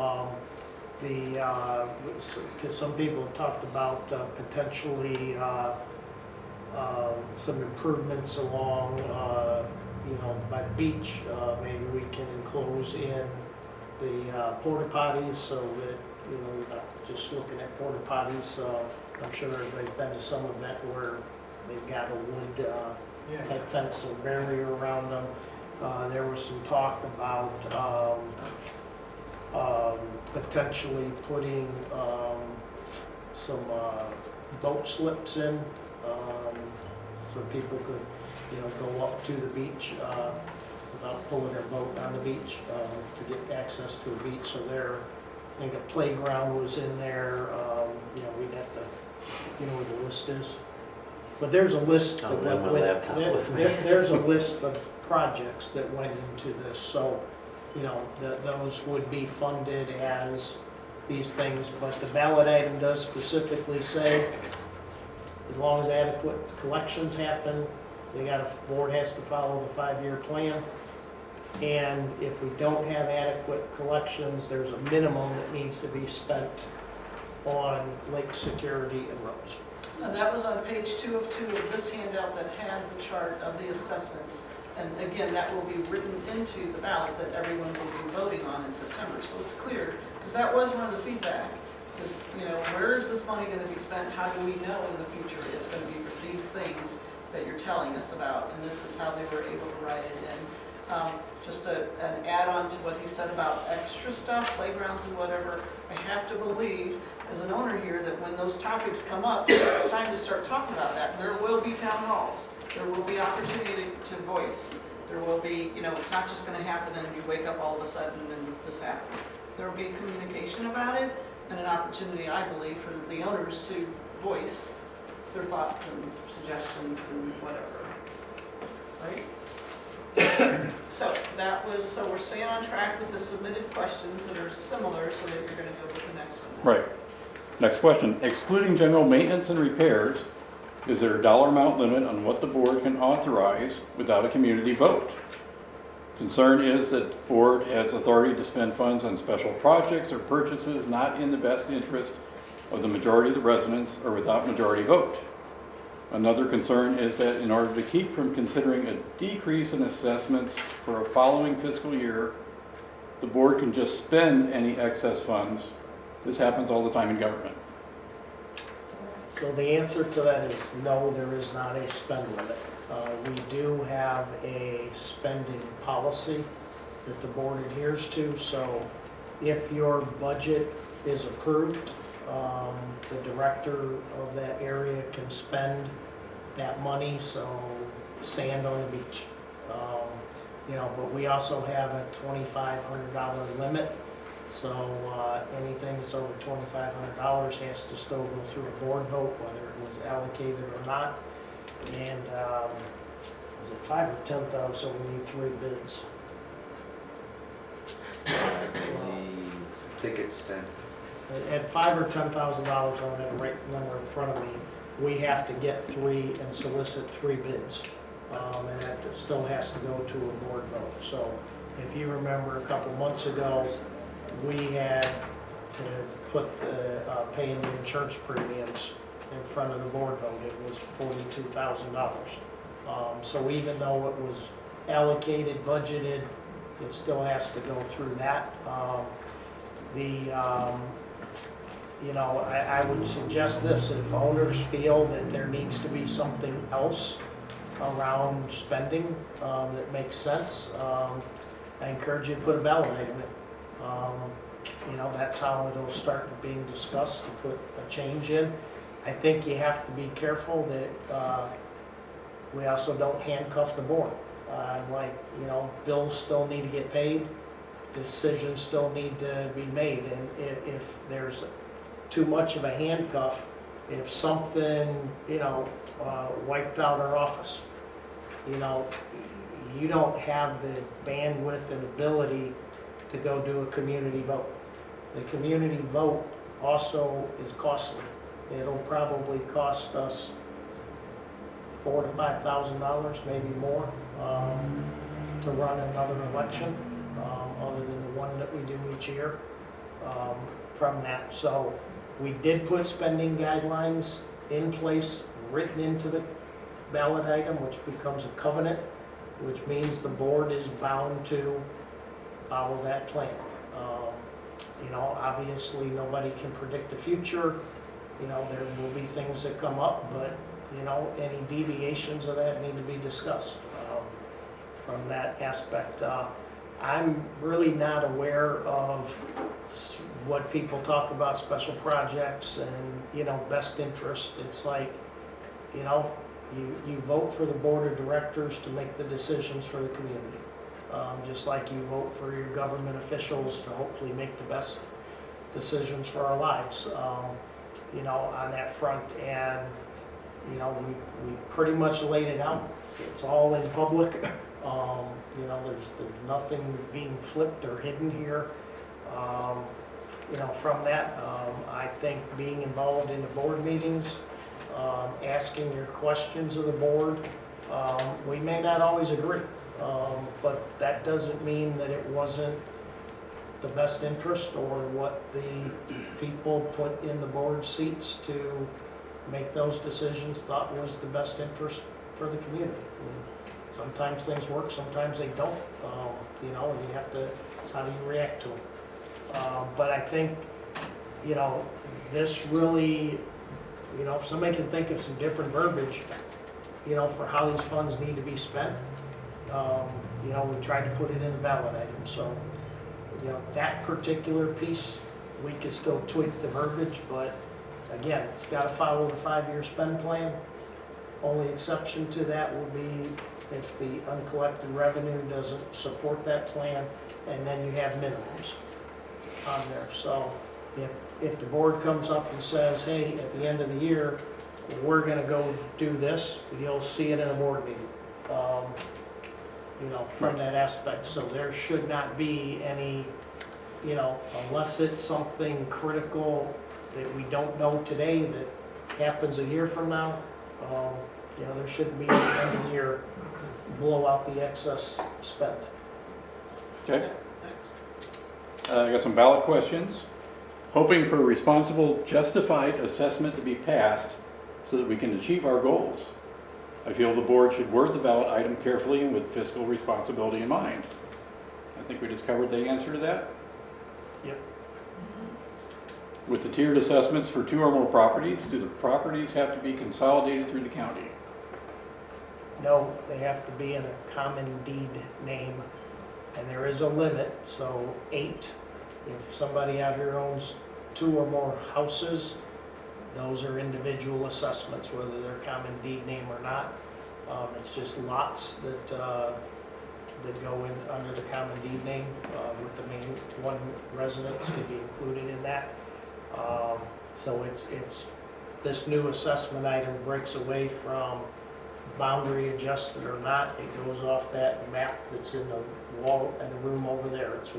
Speaker 2: Because some people have talked about potentially some improvements along, you know, by the beach. Maybe we can enclose in the porta potties so that, you know, we're not just looking at porta potties. I'm sure everybody's been to some event where they've got a wood type fence or barrier around them. There was some talk about potentially putting some boat slips in, so people could, you know, go up to the beach without pulling their boat on the beach to get access to the beach. So there, I think a playground was in there. You know, we'd have to, you know, where the list is. But there's a list.
Speaker 4: I'll bring my laptop with me.
Speaker 2: There's a list of projects that went into this. So, you know, those would be funded as these things, but the ballot item does specifically say, as long as adequate collections happen, board has to follow the 5-year plan. And if we don't have adequate collections, there's a minimum that needs to be spent on lake security and roads.
Speaker 1: And that was on page 2 of this handout that had the chart of the assessments. And again, that will be written into the ballot that everyone will be voting on in September. So it's clear, because that was one of the feedback, is, you know, where is this money going to be spent? How do we know in the future it's going to be for these things that you're telling us about? And this is how they were able to write it in. Just an add-on to what he said about extra stuff, playgrounds and whatever, I have to believe, as an owner here, that when those topics come up, it's time to start talking about that. There will be town halls. There will be opportunity to voice. There will be, you know, it's not just going to happen and you wake up all of a sudden and this happens. There will be communication about it and an opportunity, I believe, for the owners to voice their thoughts and suggestions and whatever. Right? So we're staying on track with the submitted questions that are similar so that you're going to go with the next one.
Speaker 14: Right. Next question. Excluding general maintenance and repairs, is there a dollar amount limit on what the board can authorize without a community vote? Concern is that the board has authority to spend funds on special projects or purchases not in the best interest of the majority of the residents or without majority vote. Another concern is that in order to keep from considering a decrease in assessments for a following fiscal year, the board can just spend any excess funds. This happens all the time in government.
Speaker 2: So the answer to that is no, there is not a spend limit. We do have a spending policy that the board adheres to, so if your budget is approved, the director of that area can spend that money, so sand on the beach. But we also have a $2,500 limit, so anything that's over $2,500 has to still go through a board vote, whether it was allocated or not. And is it 5 or 10,000? So we need 3 bids.
Speaker 10: I think it's 10.
Speaker 2: At $5,000 or $10,000, I don't have the right number in front of me, we have to get 3 and solicit 3 bids. And that still has to go to a board vote. So if you remember a couple months ago, we had to put the paying the insurance premiums in front of the board vote. It was $42,000. So even though it was allocated, budgeted, it still has to go through that. I would suggest this: if owners feel that there needs to be something else around spending that makes sense, I encourage you to put a ballot item in. That's how it'll start being discussed, to put a change in. I think you have to be careful that we also don't handcuff the board. Bills still need to get paid, decisions still need to be made, and if there's too much of a handcuff, if something, wiped out our office, you don't have the bandwidth and ability to go do a community vote. The community vote also is costly. It'll probably cost us $4,000 to $5,000, maybe more, to run another election, other than the one that we do each year. From that, so we did put spending guidelines in place, written into the ballot item, which becomes a covenant, which means the board is bound to follow that plan. Obviously nobody can predict the future. There will be things that come up, but any deviations of that need to be discussed from that aspect. I'm really not aware of what people talk about, special projects and, best interest. It's like, you vote for the board of directors to make the decisions for the community. Just like you vote for your government officials to hopefully make the best decisions for our lives, on that front. And, we pretty much laid it out. It's all in public. There's nothing being flipped or hidden here. From that, I think being involved in the board meetings, asking your questions of the board, we may not always agree, but that doesn't mean that it wasn't the best interest or what the people put in the board seats to make those decisions thought was the best interest for the community. Sometimes things work, sometimes they don't, and you have to, it's how do you react to them. But I think, this really, if somebody can think of some different verbiage, for how these funds need to be spent, we tried to put it in the ballot item. So, that particular piece, we could still tweak the verbiage, but again, it's got to follow the 5-year spend plan. Only exception to that will be if the uncollected revenue doesn't support that plan, and then you have minimums on there. So if the board comes up and says, hey, at the end of the year, we're gonna go do this, you'll see it in a board meeting, from that aspect. So there should not be any, unless it's something critical that we don't know today that happens a year from now, there shouldn't be any end of year blow out the excess spent.
Speaker 14: Okay. I got some ballot questions. Hoping for a responsible, justified assessment to be passed, so that we can achieve our goals. I feel the board should word the ballot item carefully and with fiscal responsibility in mind. I think we just covered the answer to that.
Speaker 2: Yep.
Speaker 14: With the tiered assessments for 2 or more properties, do the properties have to be consolidated through the county?
Speaker 2: No, they have to be in a common deed name, and there is a limit, so 8. If somebody out here owns 2 or more houses, those are individual assessments, whether they're common deed name or not. It's just lots that go in under the common deed name, with the main one residence could be included in that. So it's this new assessment item breaks away from boundary adjusted or not. It goes off that map that's in the wall and the room over there. It's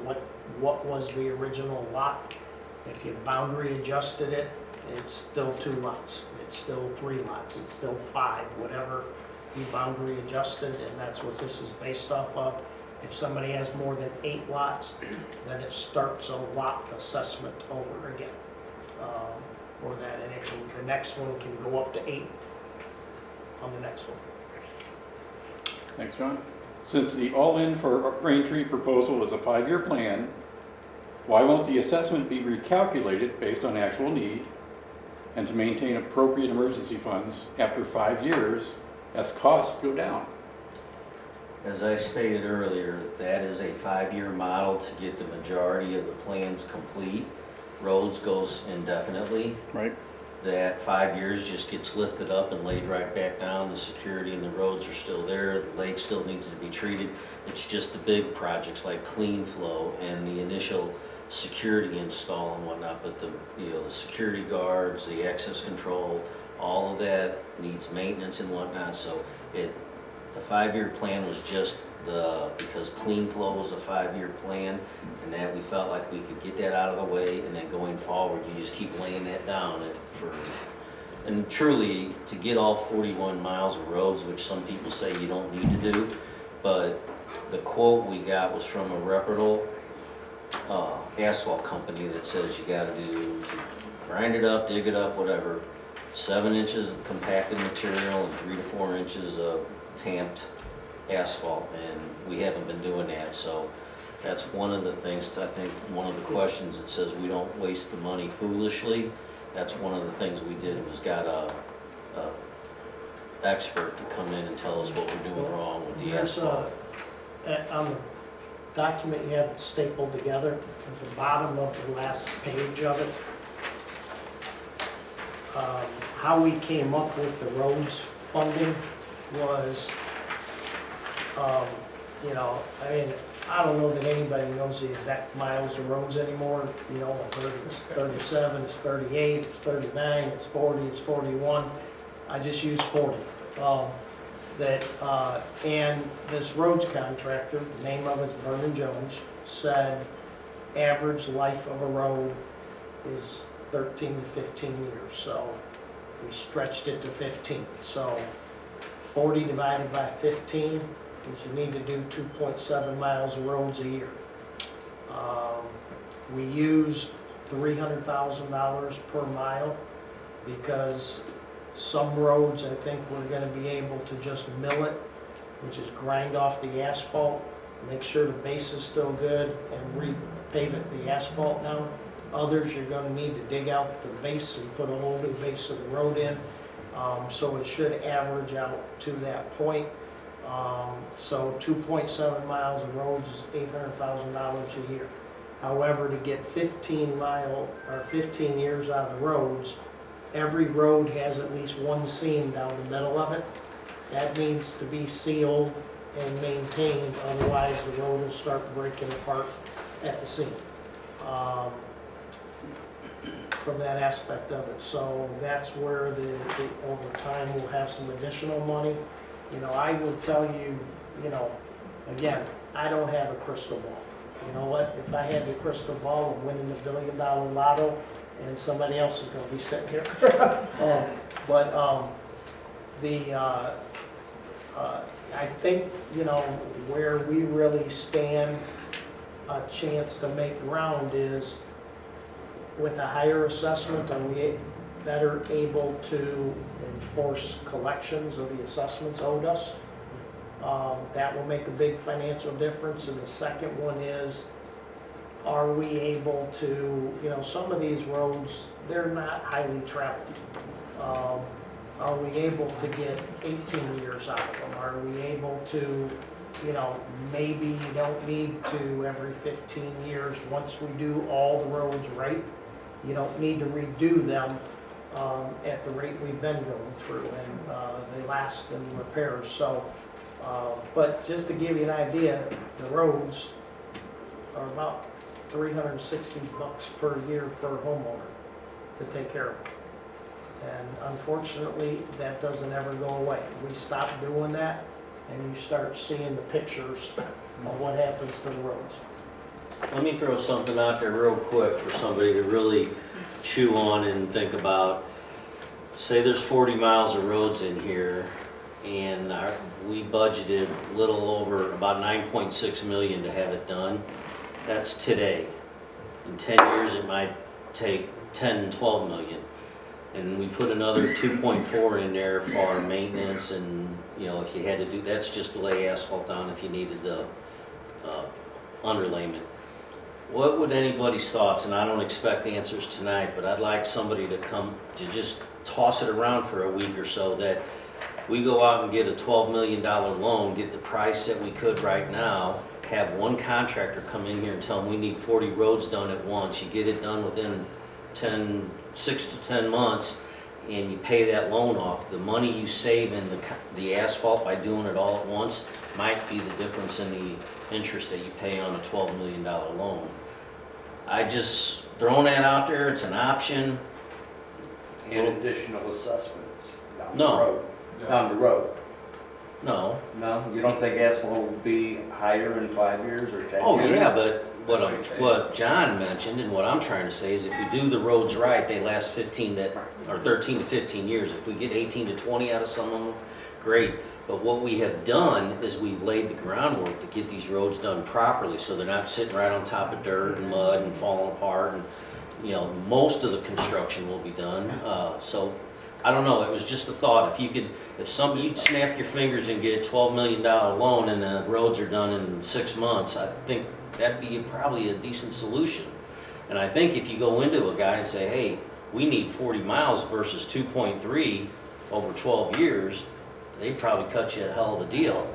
Speaker 2: what was the original lot. If you boundary adjusted it, it's still 2 lots. It's still 3 lots. It's still 5, whatever you boundary adjusted, and that's what this is based off of. If somebody has more than 8 lots, then it starts a lot assessment over again for that, and the next one can go up to 8 on the next one.
Speaker 14: Thanks, John. Since the all-in for Braintree proposal is a 5-year plan, why won't the assessment be recalculated based on actual need and to maintain appropriate emergency funds after 5 years as costs go down?
Speaker 4: As I stated earlier, that is a 5-year model to get the majority of the plans complete. Roads goes indefinitely.
Speaker 14: Right.
Speaker 4: That 5 years just gets lifted up and laid right back down. The security and the roads are still there. The lake still needs to be treated. It's just the big projects like clean flow and the initial security install and whatnot. But the security guards, the access control, all of that needs maintenance and whatnot. So the 5-year plan was just because clean flow was a 5-year plan, and that we felt like we could get that out of the way, and then going forward, you just keep laying that down and truly, to get all 41 miles of roads, which some people say you don't need to do, but the quote we got was from a reputable asphalt company that says you gotta grind it up, dig it up, whatever, 7 inches of compacted material and 3 to 4 inches of tamped asphalt, and we haven't been doing that. So that's one of the things, I think, one of the questions that says we don't waste the money foolishly. That's one of the things we did, was got a expert to come in and tell us what we're doing wrong with the asphalt.
Speaker 2: On the document you have it stapled together, at the bottom of the last page of it, how we came up with the roads funding was, I don't know that anybody knows the exact miles of roads anymore. I've heard it's 37, it's 38, it's 39, it's 40, it's 41. I just use 40. And this roads contractor, the name of it's Vernon Jones, said average life of a road is 13 to 15 years. So we stretched it to 15. So 40 divided by 15 is you need to do 2.7 miles of roads a year. We used $300,000 per mile because some roads, I think we're going to be able to just mill it, which is grind off the asphalt, make sure the base is still good, and repave it, the asphalt down. Others, you're going to need to dig out the base and put a whole new base of the road in. So it should average out to that point. So 2.7 miles of roads is $800,000 a year. However, to get 15 years out of the roads, every road has at least one seam down the middle of it. That needs to be sealed and maintained, otherwise the road will start breaking apart at the seam. From that aspect of it. So that's where the over time we'll have some additional money. I will tell you, again, I don't have a crystal ball. You know what? If I had the crystal ball of winning the $1 billion lotto, and somebody else is going to be sitting here. I think, where we really stand a chance to make ground is with a higher assessment, are we better able to enforce collections of the assessments owed us. That will make a big financial difference. And the second one is, are we able to, some of these roads, they're not highly traveled. Are we able to get 18 years out of them? Are we able to, maybe you don't need to every 15 years, once we do all the roads right, you don't need to redo them at the rate we've been going through, and they last in repairs. So, but just to give you an idea, the roads are about $360 per year per homeowner to take care of. And unfortunately, that doesn't ever go away. We stop doing that, and you start seeing the pictures of what happens to the roads.
Speaker 4: Let me throw something out there real quick for somebody to really chew on and think about. Say there's 40 miles of roads in here, and we budgeted a little over about 9.6 million to have it done. That's today. In 10 years, it might take 10, 12 million. And we put another 2.4 in there for maintenance, and if you had to do, that's just to lay asphalt down if you needed the underlayment. What would anybody's thoughts, and I don't expect answers tonight, but I'd like somebody to come to just toss it around for a week or so, that we go out and get a $12 million loan, get the price that we could right now, have one contractor come in here and tell them we need 40 roads done at once. You get it done within 6 to 10 months, and you pay that loan off. The money you save in the asphalt by doing it all at once might be the difference in the interest that you pay on a $12 million loan. I just throwing that out there. It's an option.
Speaker 10: And additional assessments down the
Speaker 4: No.
Speaker 10: road. Down the road.
Speaker 4: No.
Speaker 10: No, you don't think asphalt will be higher in 5 years or 10 years?
Speaker 4: Oh yeah, but what John mentioned and what I'm trying to say is, if we do the roads right, they last 13 to 15 years. If we get 18 to 20 out of some of them, great. But what we have done is we've laid the groundwork to get these roads done properly, so they're not sitting right on top of dirt and mud and falling apart. And most of the construction will be done. So I don't know. It was just a thought. If you'd snap your fingers and get a $12 million loan and the roads are done in 6 months, I think that'd be probably a decent solution. And I think if you go into a guy and say, hey, we need 40 miles versus 2.3 over 12 years, they'd probably cut you a hell of a deal.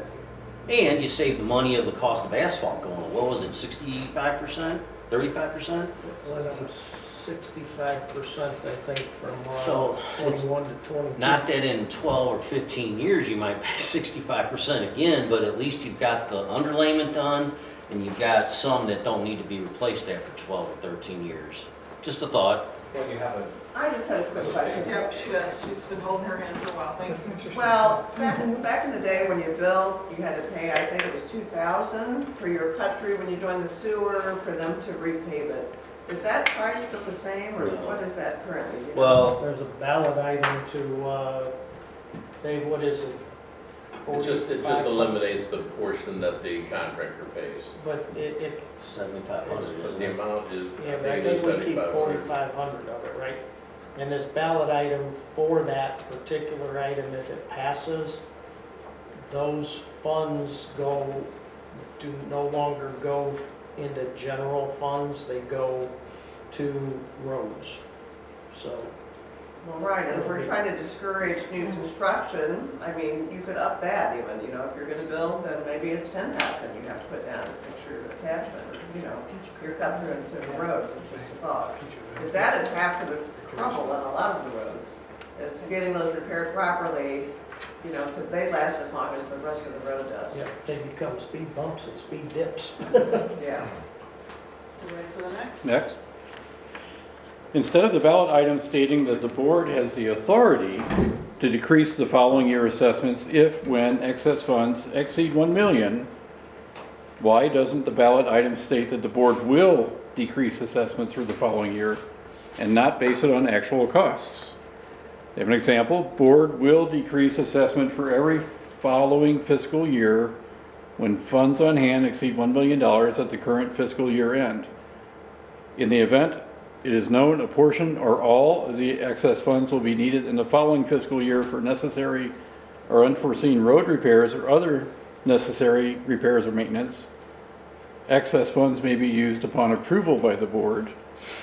Speaker 4: And you save the money of the cost of asphalt going on. What was it, 65%? 35%?
Speaker 2: Went up 65%, I think, from
Speaker 4: So,
Speaker 2: 21 to 22.
Speaker 4: Not that in 12 or 15 years you might pay 65% again, but at least you've got the underlayment done, and you've got some that don't need to be replaced after 12 or 13 years. Just a thought.
Speaker 11: Well, you have
Speaker 5: I just had a quick question.
Speaker 1: Yep, she does. She's been holding her hand for a while. Thanks.
Speaker 5: Well, back in the day when you built, you had to pay, I think it was 2,000 for your cut through when you joined the sewer, for them to repave it. Is that price still the same, or
Speaker 4: No.
Speaker 5: what is that currently? Do you know?
Speaker 4: Well,
Speaker 2: There's a ballot item to, Dave, what is it?
Speaker 13: It just
Speaker 2: 45?
Speaker 13: eliminates the portion that the contractor pays.
Speaker 2: But it,
Speaker 4: 7,500,
Speaker 13: But
Speaker 4: isn't
Speaker 13: the
Speaker 4: it?
Speaker 13: amount is,
Speaker 2: yeah,
Speaker 13: I
Speaker 2: but I
Speaker 13: think it is
Speaker 2: think we keep
Speaker 13: 7,500.
Speaker 2: 4,500 of it, right? And this ballot item for that particular item, if it passes, those funds do no longer go into general funds, they go to roads. So,
Speaker 5: Well, right, and if we're trying to discourage new construction, I mean, you could up that even, if you're gonna build, then maybe it's 10,000 you have to put down to fix your attachment, your cut through into the roads, it's just a thought. Because that is half of the trouble on a lot of the roads, is getting those repaired properly, so they last as long as the rest of the road does.
Speaker 2: yeah, they become speed bumps and speed dips.
Speaker 5: Yeah.
Speaker 1: You ready for the next?
Speaker 14: Next. Instead of the ballot item stating that the board has the authority to decrease the following year assessments if, when excess funds exceed 1 million, why doesn't the ballot item state that the board will decrease assessments for the following year and not base it on actual costs? They have an example. Board will decrease assessment for every following fiscal year when funds on hand exceed $1 million at the current fiscal year end. In the event It is known a portion or all of the excess funds will be needed in the following fiscal year for necessary or unforeseen road repairs or other necessary repairs or maintenance. Excess funds may be used upon approval by the board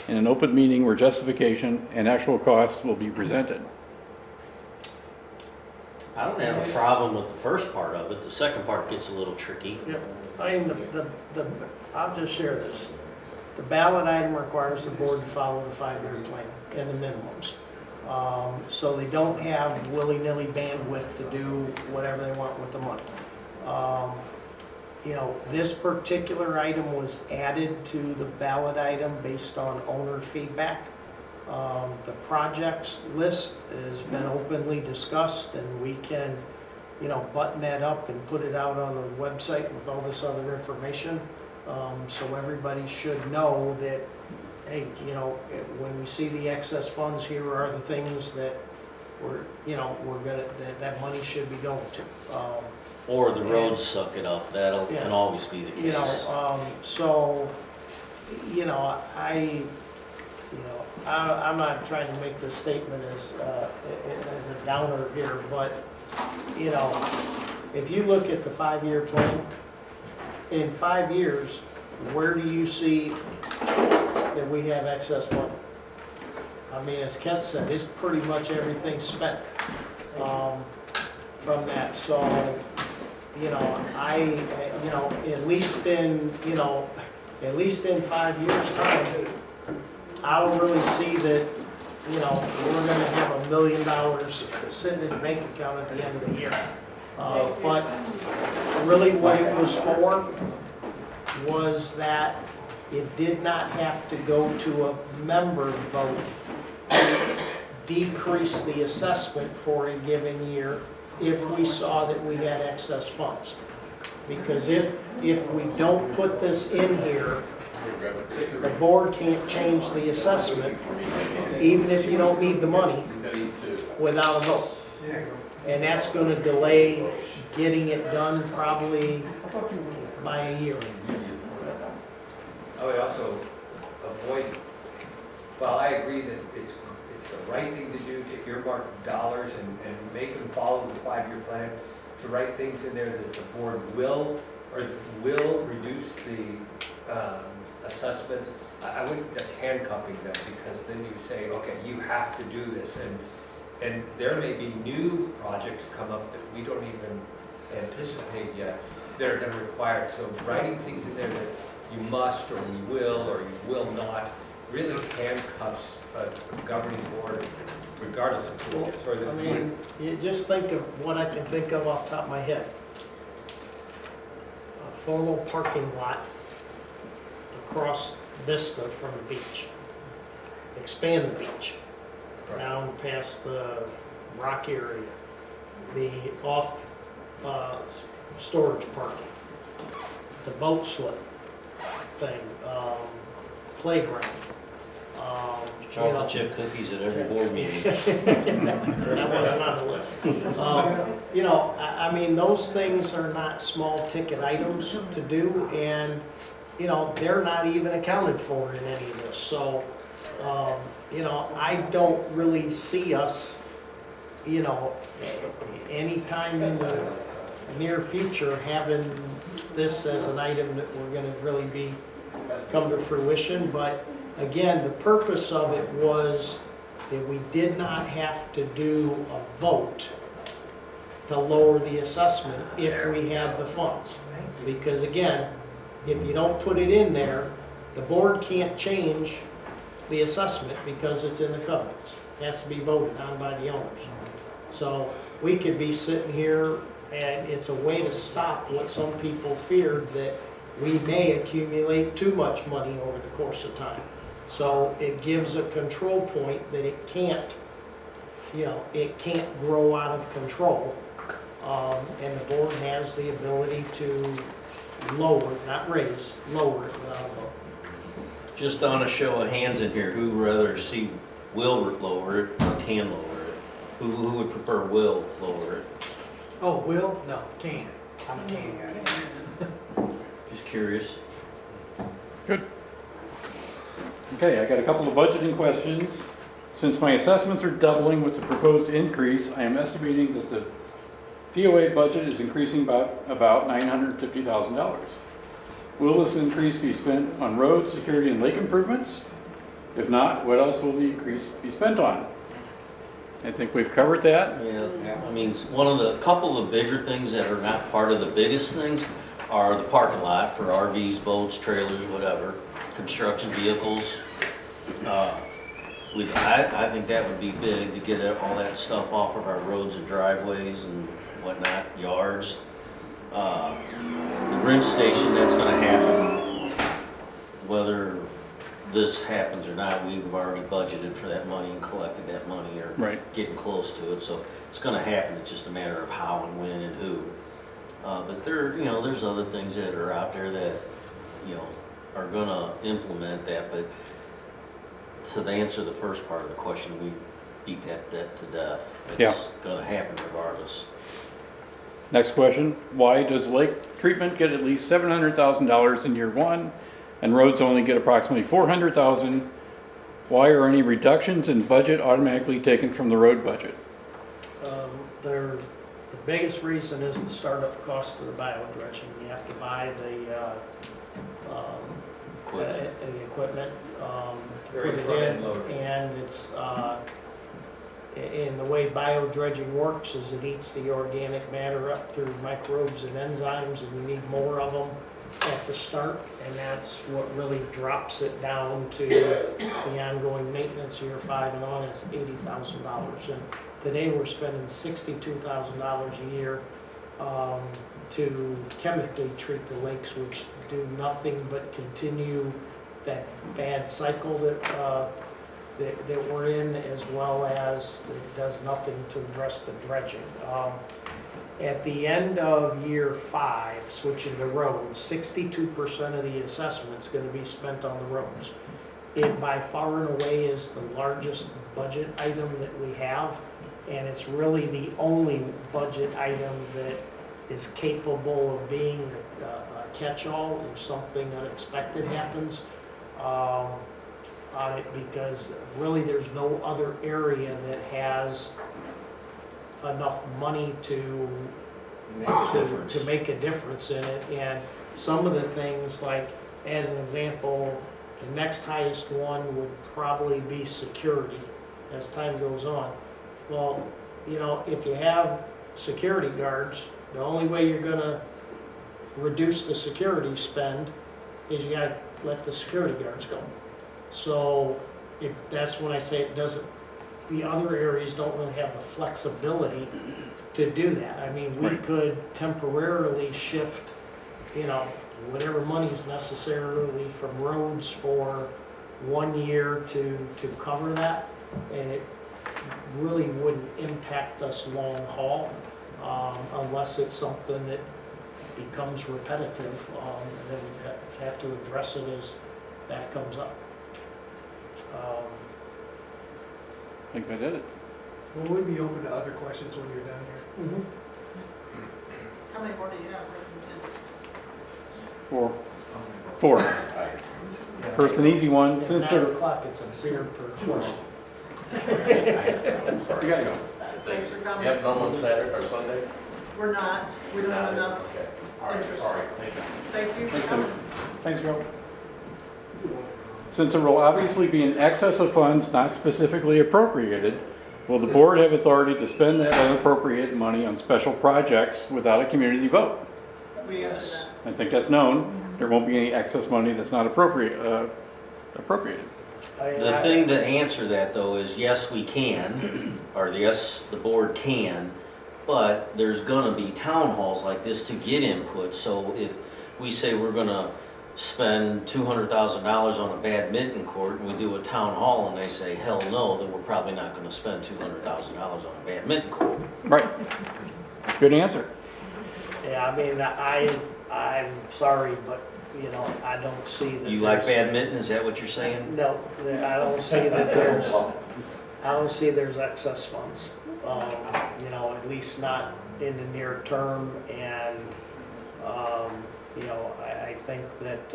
Speaker 14: in an open meeting where justification and actual costs will be presented.
Speaker 4: I don't have a problem with the first part of it. The second part gets a little tricky.
Speaker 2: Yeah, I mean, I'll just share this. The ballot item requires the board to follow the 5-year plan and the minimums. So they don't have willy-nilly bandwidth to do whatever they want with the money. You know, this particular item was added to the ballot item based on owner feedback. The projects list has been openly discussed, and we can, you know, button that up and put it out on the website with all this other information. So everybody should know that, hey, you know, when we see the excess funds, here are the things that we're gonna, that money should be going to.
Speaker 4: Or the roads suck it up. That'll
Speaker 2: Yeah.
Speaker 4: can always be the case.
Speaker 2: You know, so, you know, I'm not trying to make this statement as a downer here, but, you know, if you look at the 5-year plan, in 5 years, where do you see that we have excess money? I mean, as Kent said, it's pretty much everything spent from that. So, you know, at least in 5 years' time, I don't really see that, you know, we're gonna have $1 million sitting in the bank account at the end of the year. But really what it was for was that it did not have to go to a member vote to decrease the assessment for a given year if we saw that we had excess funds. Because if we don't put this in here, the board can't change the assessment, even if you don't need the money, without a vote. And that's gonna delay getting it done probably by a year.
Speaker 15: I would also avoid, well, I agree that it's the right thing to do to earmark dollars and make them follow the 5-year plan, to write things in there that the board will reduce the assessments. I wouldn't, that's handcuffing them, because then you say, okay, you have to do this, and there may be new projects come up that we don't even anticipate yet that are going to require it. So writing things in there that you must, or you will not, really handcuffs a governing board, regardless of who it is. Or the
Speaker 2: I mean, you just think of what I can think of off the top of my head. A formal parking lot across Vista from the beach. Expand the beach down past the rock area, the off storage parking, the boat slip thing, playground.
Speaker 4: Chocolate chip cookies at every board meeting.
Speaker 2: That wasn't on the list. You know, I mean, those things are not small ticket items to do, and, you know, they're not even accounted for in any of this. So, you know, I don't really see us, you know, anytime in the near future having this as an item that we're gonna really come to fruition. But again, the purpose of it was that we did not have to do a vote to lower the assessment if we had the funds. Because again, if you don't put it in there, the board can't change the assessment because it's in the covenants. It has to be voted on by the owners. So we could be sitting here, and it's a way to stop what some people feared, that we may accumulate too much money over the course of time. So it gives a control point that it can't, you know, it can't grow out of control. And the board has the ability to lower, not raise, lower it without a vote.
Speaker 4: Just on a show of hands in here, who would rather see will lower it or can lower it? Who would prefer will lower it?
Speaker 6: Oh, will? No, can. I'm a can guy.
Speaker 4: Just curious.
Speaker 14: Good. Okay, I got a couple of budgeting questions. Since my assessments are doubling with the proposed increase, I am estimating that the POA budget is increasing about $950,000. Will this increase be spent on road, security, and lake improvements? If not, what else will the increase be spent on? I think we've covered that.
Speaker 4: Yeah, I mean, couple of the bigger things that are not part of the biggest things are the parking lot for RVs, boats, trailers, whatever, construction vehicles. I think that would be big to get all that stuff off of our roads and driveways and whatnot, yards. The wrench station, that's gonna happen, whether this happens or not. We've already budgeted for that money and collected that money, or
Speaker 14: Right.
Speaker 4: getting close to it, so it's gonna happen. It's just a matter of how and when and who. But there's other things that are out there that, are gonna implement that, but to answer the first part of the question, we beat that to death. It's gonna happen regardless.
Speaker 14: Next question, why does lake treatment get at least $700,000 in year one and roads only get approximately $400,000? Why are any reductions in budget automatically taken from the road budget?
Speaker 2: The biggest reason is the startup cost of the bio dredging. You have to buy the equipment to put it in, and it's in the way bio dredging works is it eats the organic matter up through microbes and enzymes, and you need more of them at the start, and that's what really drops it down to the ongoing maintenance year 5 and on is $80,000. And today we're spending $62,000 a year to chemically treat the lakes, which do nothing but continue that bad cycle that we're in, as well as it does nothing to address the dredging. At the end of year 5, switching to roads, 62% of the assessment's going to be spent on the roads. It by far and away is the largest budget item that we have, and it's really the only budget item that is capable of being a catch-all if something unexpected happens on it, because really there's no other area that has enough money to make a difference in it. And some of the things, like as an example, the next highest one would probably be security as time goes on. Well, if you have security guards, the only way you're gonna reduce the security spend is you gotta let the security guards go. So that's when I say the other areas don't really have the flexibility to do that. I mean, we could temporarily shift, whatever money is necessarily from roads for 1 year to cover that, and it really wouldn't impact us long haul, unless it's something that becomes repetitive, and then we have to address it as that comes up.
Speaker 14: I think I did it.
Speaker 6: Will we be open to other questions when you're done here?
Speaker 5: How many more do you have?
Speaker 14: 4. First, an easy one.
Speaker 2: At
Speaker 14: Since
Speaker 2: 9
Speaker 14: there,
Speaker 2: o'clock, it's a beer per question.
Speaker 13: I'm sorry.
Speaker 14: you gotta go.
Speaker 5: Thanks for coming.
Speaker 13: You have none on Saturday or Sunday?
Speaker 5: We're not, we don't have enough
Speaker 13: Okay. All right,
Speaker 5: interest.
Speaker 13: sorry, thank you.
Speaker 5: Thank you for
Speaker 14: Thanks,
Speaker 5: coming.
Speaker 14: Dave. Thanks, Joe. Since there will obviously be an excess of funds not specifically appropriated, will the board have authority to spend that unappropriated money on special projects without a community vote?
Speaker 5: We answered that.
Speaker 14: I think that's known. There won't be any excess money that's not appropriated.
Speaker 4: The thing to answer that though is yes, we can, or yes, the board can, but there's gonna be town halls like this to get input. So if we say we're gonna spend $200,000 on a badminton court and we do a town hall and they say hell no, then we're probably not gonna spend $200,000 on a badminton court.
Speaker 14: Right. Good answer.
Speaker 2: Yeah, I mean, I'm sorry, but, I don't see that.
Speaker 4: You like badminton, is that what you're saying?
Speaker 2: No, I don't see that there's excess funds. At least not in the near term, and, I think that,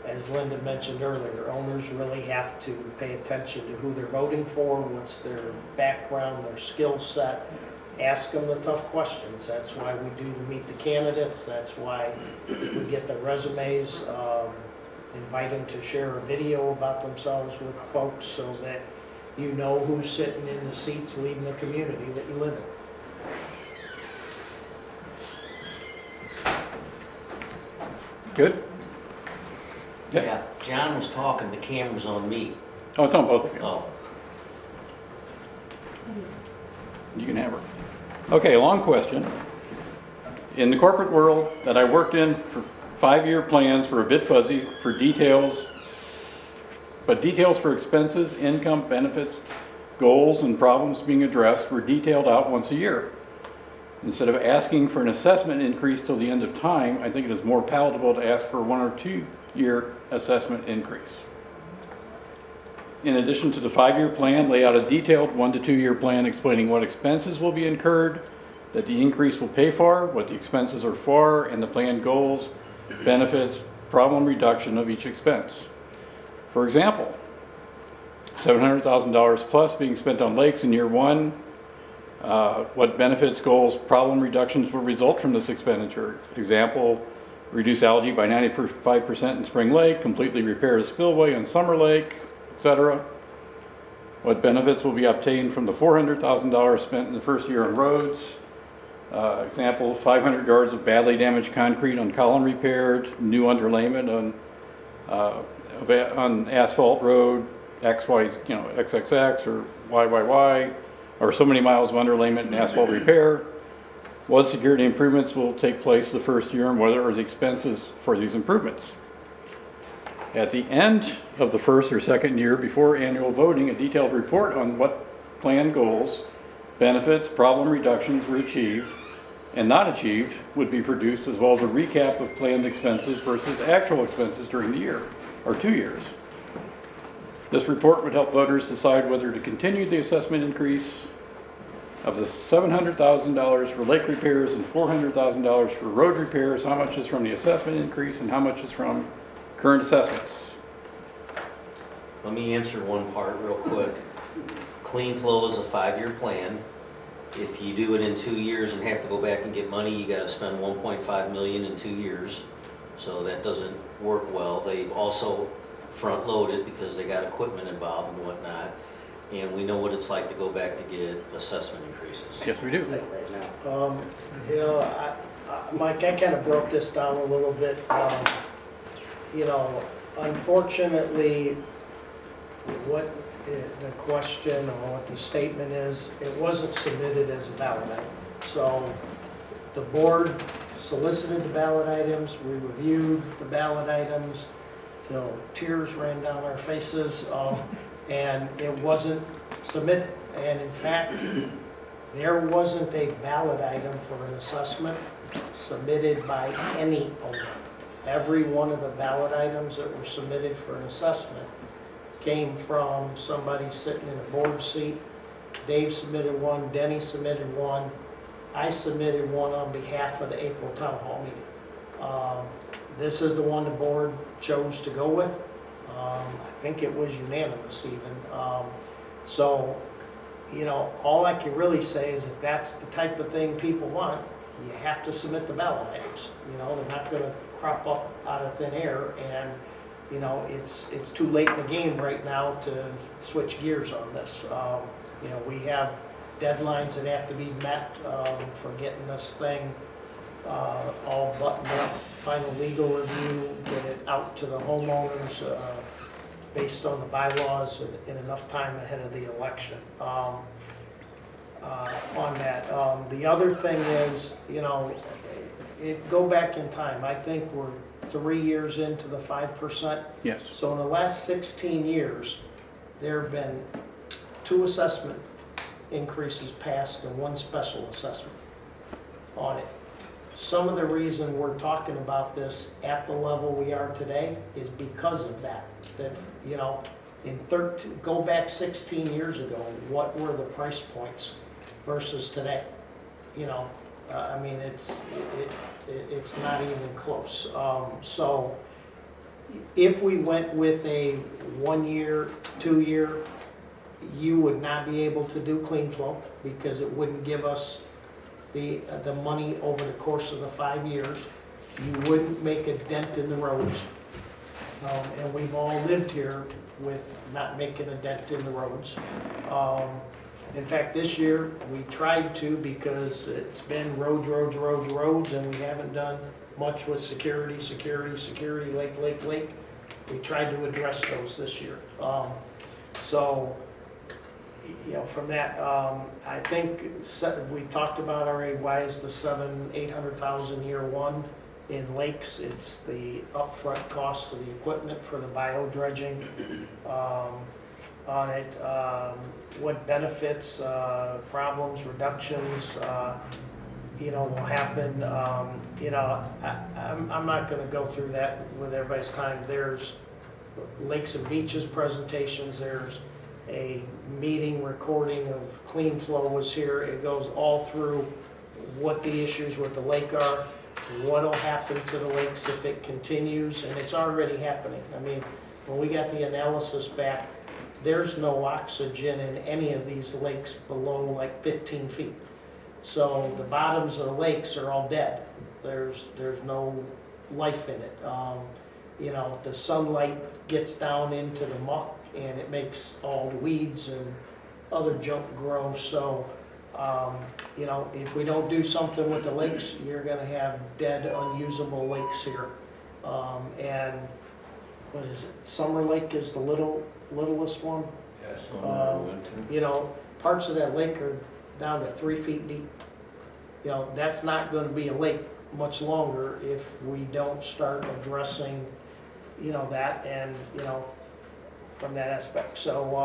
Speaker 2: as Linda mentioned earlier, owners really have to pay attention to who they're voting for, what's their background, their skill set. Ask them the tough questions. That's why we do the meet the candidates. That's why we get the resumes. Invite them to share a video about themselves with folks so that you know who's sitting in the seats leading the community that you live in.
Speaker 14: Good?
Speaker 4: Yeah, John was talking, the camera's on me.
Speaker 14: Oh, it's on both of you.
Speaker 4: Oh,
Speaker 14: You can have her. Okay, long question. In the corporate world that I worked in, for 5-year plans were a bit fuzzy for details, but details for expenses, income, benefits, goals, and problems being addressed were detailed out once a year. Instead of asking for an assessment increase till the end of time, I think it is more palatable to ask for a 1 or 2 year assessment increase. In addition to the 5-year plan, lay out a detailed 1 to 2 year plan explaining what expenses will be incurred, that the increase will pay for, what the expenses are for, and the planned goals, benefits, problem reduction of each expense. For example, $700,000 plus being spent on lakes in year 1. What benefits, goals, problem reductions will result from this expenditure? Example, reduce algae by 95% in Spring Lake, completely repair the spillway in Summer Lake, etc. What benefits will be obtained from the $400,000 spent in the first year on roads? Example, 500 yards of badly damaged concrete on column repaired, new underlayment on asphalt road, XXX or YYY, or so many miles of underlayment and asphalt repair. What security improvements will take place the first year and what are the expenses for these improvements? At the end of the first or second year before annual voting, a detailed report on what planned goals, benefits, problem reductions were achieved and not achieved would be produced, as well as a recap of planned expenses versus actual expenses during the year or 2 years. This report would help voters decide whether to continue the assessment increase of the $700,000 for lake repairs and $400,000 for road repairs. How much is from the assessment increase and how much is from current assessments?
Speaker 4: let me answer one part real quick. Clean flow is a 5-year plan. If you do it in 2 years and have to go back and get money, you gotta spend 1.5 million in 2 years. So that doesn't work well. They also front load it because they got equipment involved and whatnot. And we know what it's like to go back to get assessment increases.
Speaker 14: Yes, we do.
Speaker 2: You know, Mike, I kind of broke this down a little bit. You know, unfortunately, what the question or what the statement is, it wasn't submitted as a ballot item. So the board solicited the ballot items, we reviewed the ballot items till tears ran down our faces, and it wasn't submitted. And in fact, there wasn't a ballot item for an assessment submitted by any owner. Every one of the ballot items that were submitted for an assessment came from somebody sitting in a board seat. Dave submitted one, Denny submitted one, I submitted one on behalf of the April Townhall meeting. This is the one the board chose to go with. I think it was unanimous even. So, you know, all I can really say is if that's the type of thing people want, you have to submit the ballot items. You know, they're not going to crop up out of thin air, and you know, it's too late in the game right now to switch gears on this. You know, we have deadlines that have to be met for getting this thing all buttoned up, final legal review, get it out to the homeowners based on the bylaws in enough time ahead of the election. On that, the other thing is, you know, go back in time. I think we're 3 years into the 5%.
Speaker 14: Yes.
Speaker 2: So in the last 16 years, there have been 2 assessment increases passed and 1 special assessment on it. Some of the reason we're talking about this at the level we are today is because of that. That, you know, go back 16 years ago, what were the price points versus today? You know, I mean, it's not even close. So, if we went with a 1 year, 2 year, you would not be able to do clean flow because it wouldn't give us the money over the course of the 5 years. You wouldn't make a dent in the roads. And we've all lived here with not making a dent in the roads. In fact, this year, we tried to because it's been roads, and we haven't done much with security, lake. We tried to address those this year. So, you know, from that, I think we talked about already, why is the 800,000 year one in lakes? It's the upfront cost of the equipment for the bio dredging on it. What benefits, problems, reductions, you know, will happen. You know, I'm not going to go through that with everybody's time. There's Lakes and Beaches presentations. There's a meeting recording of Clean Flow was here. It goes all through what the issues with the lake are, what will happen to the lakes if it continues, and it's already happening. I mean, when we got the analysis back, there's no oxygen in any of these lakes below like 15 feet. So the bottoms of the lakes are all dead. There's no life in it. You know, the sunlight gets down into the muck and it makes all the weeds and other junk grow. So, you know, if we don't do something with the lakes, you're gonna have dead, unusable lakes here. And what is it? Summer Lake is the littlest one.
Speaker 4: Yes.
Speaker 2: You know, parts of that lake are down to 3 feet deep. You know, that's not going to be a lake much longer if we don't start addressing, you know, that and, you know, from that aspect. So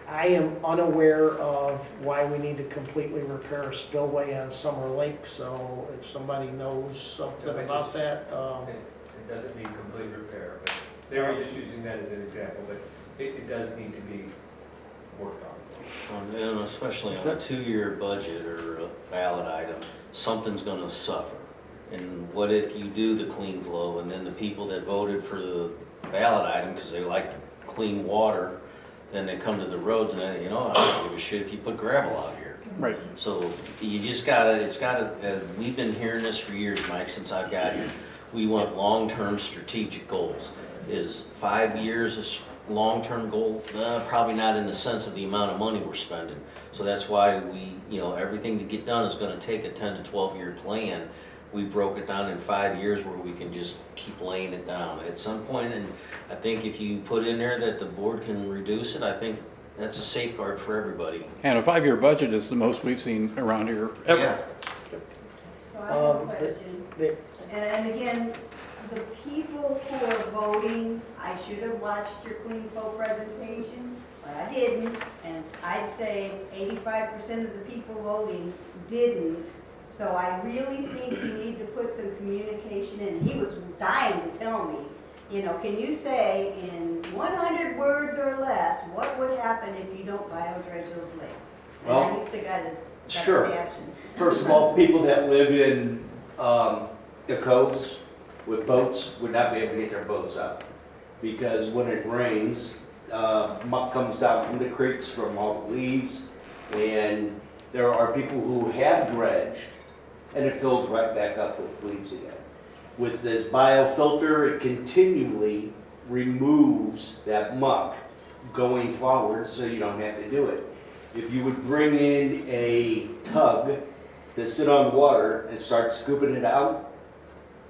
Speaker 2: I am unaware of why we need to completely repair a spillway on Summer Lake. So if somebody knows something about that.
Speaker 15: It doesn't need complete repair, but they were just using that as an example, but it does need to be worked on.
Speaker 4: And especially on a 2-year budget or a ballot item, something's gonna suffer. And what if you do the clean flow and then the people that voted for the ballot item because they like clean water, then they come to the roads and they, you know, I don't give a shit if you put gravel out here.
Speaker 14: Right.
Speaker 4: So you just gotta, it's gotta, we've been hearing this for years, Mike, since I've got here. We want long-term strategic goals. Is 5 years a long-term goal? Probably not in the sense of the amount of money we're spending. So that's why we, you know, everything to get done is gonna take a 10 to 12-year plan. We broke it down in 5 years where we can just keep laying it down. At some point, and I think if you put in there that the board can reduce it, I think that's a safeguard for everybody.
Speaker 14: And a 5-year budget is the most we've seen around here ever.
Speaker 4: Yeah.
Speaker 9: So I have a question. And again, the people who are voting, I should have watched your Clean Flow presentation, but I didn't. And I'd say 85% of the people voting didn't. So I really think you need to put some communication in. He was dying to tell me, you know, can you say in 100 words or less, what would happen if you don't bio-dredge those lakes? And
Speaker 10: Well,
Speaker 9: he's the guy that's got
Speaker 10: sure.
Speaker 9: the passion.
Speaker 10: First of all, people that live in the coves with boats would not be able to get their boats out. Because when it rains, muck comes down from the creeks from all the leaves. And there are people who have dredged and it fills right back up with leaves again. With this biofilter, it continually removes that muck going forward so you don't have to do it. If you would bring in a tug to sit on the water and start scooping it out,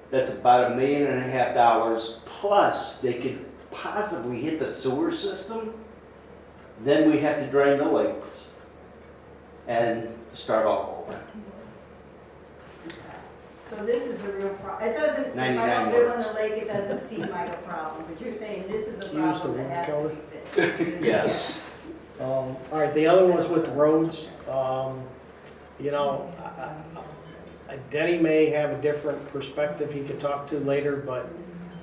Speaker 10: that's about $1.5 million, plus they could possibly hit the sewer system. Then we have to drain the lakes and start all over.
Speaker 9: So this is a real problem. It doesn't, if I
Speaker 10: 99
Speaker 9: don't live on
Speaker 10: words.
Speaker 9: the lake, it doesn't seem like a problem, but you're saying this is a
Speaker 2: Use the
Speaker 9: problem that
Speaker 2: word
Speaker 9: has to be fixed.
Speaker 4: Yes.
Speaker 2: All right, the other one's with roads. You know, Denny may have a different perspective he could talk to later, but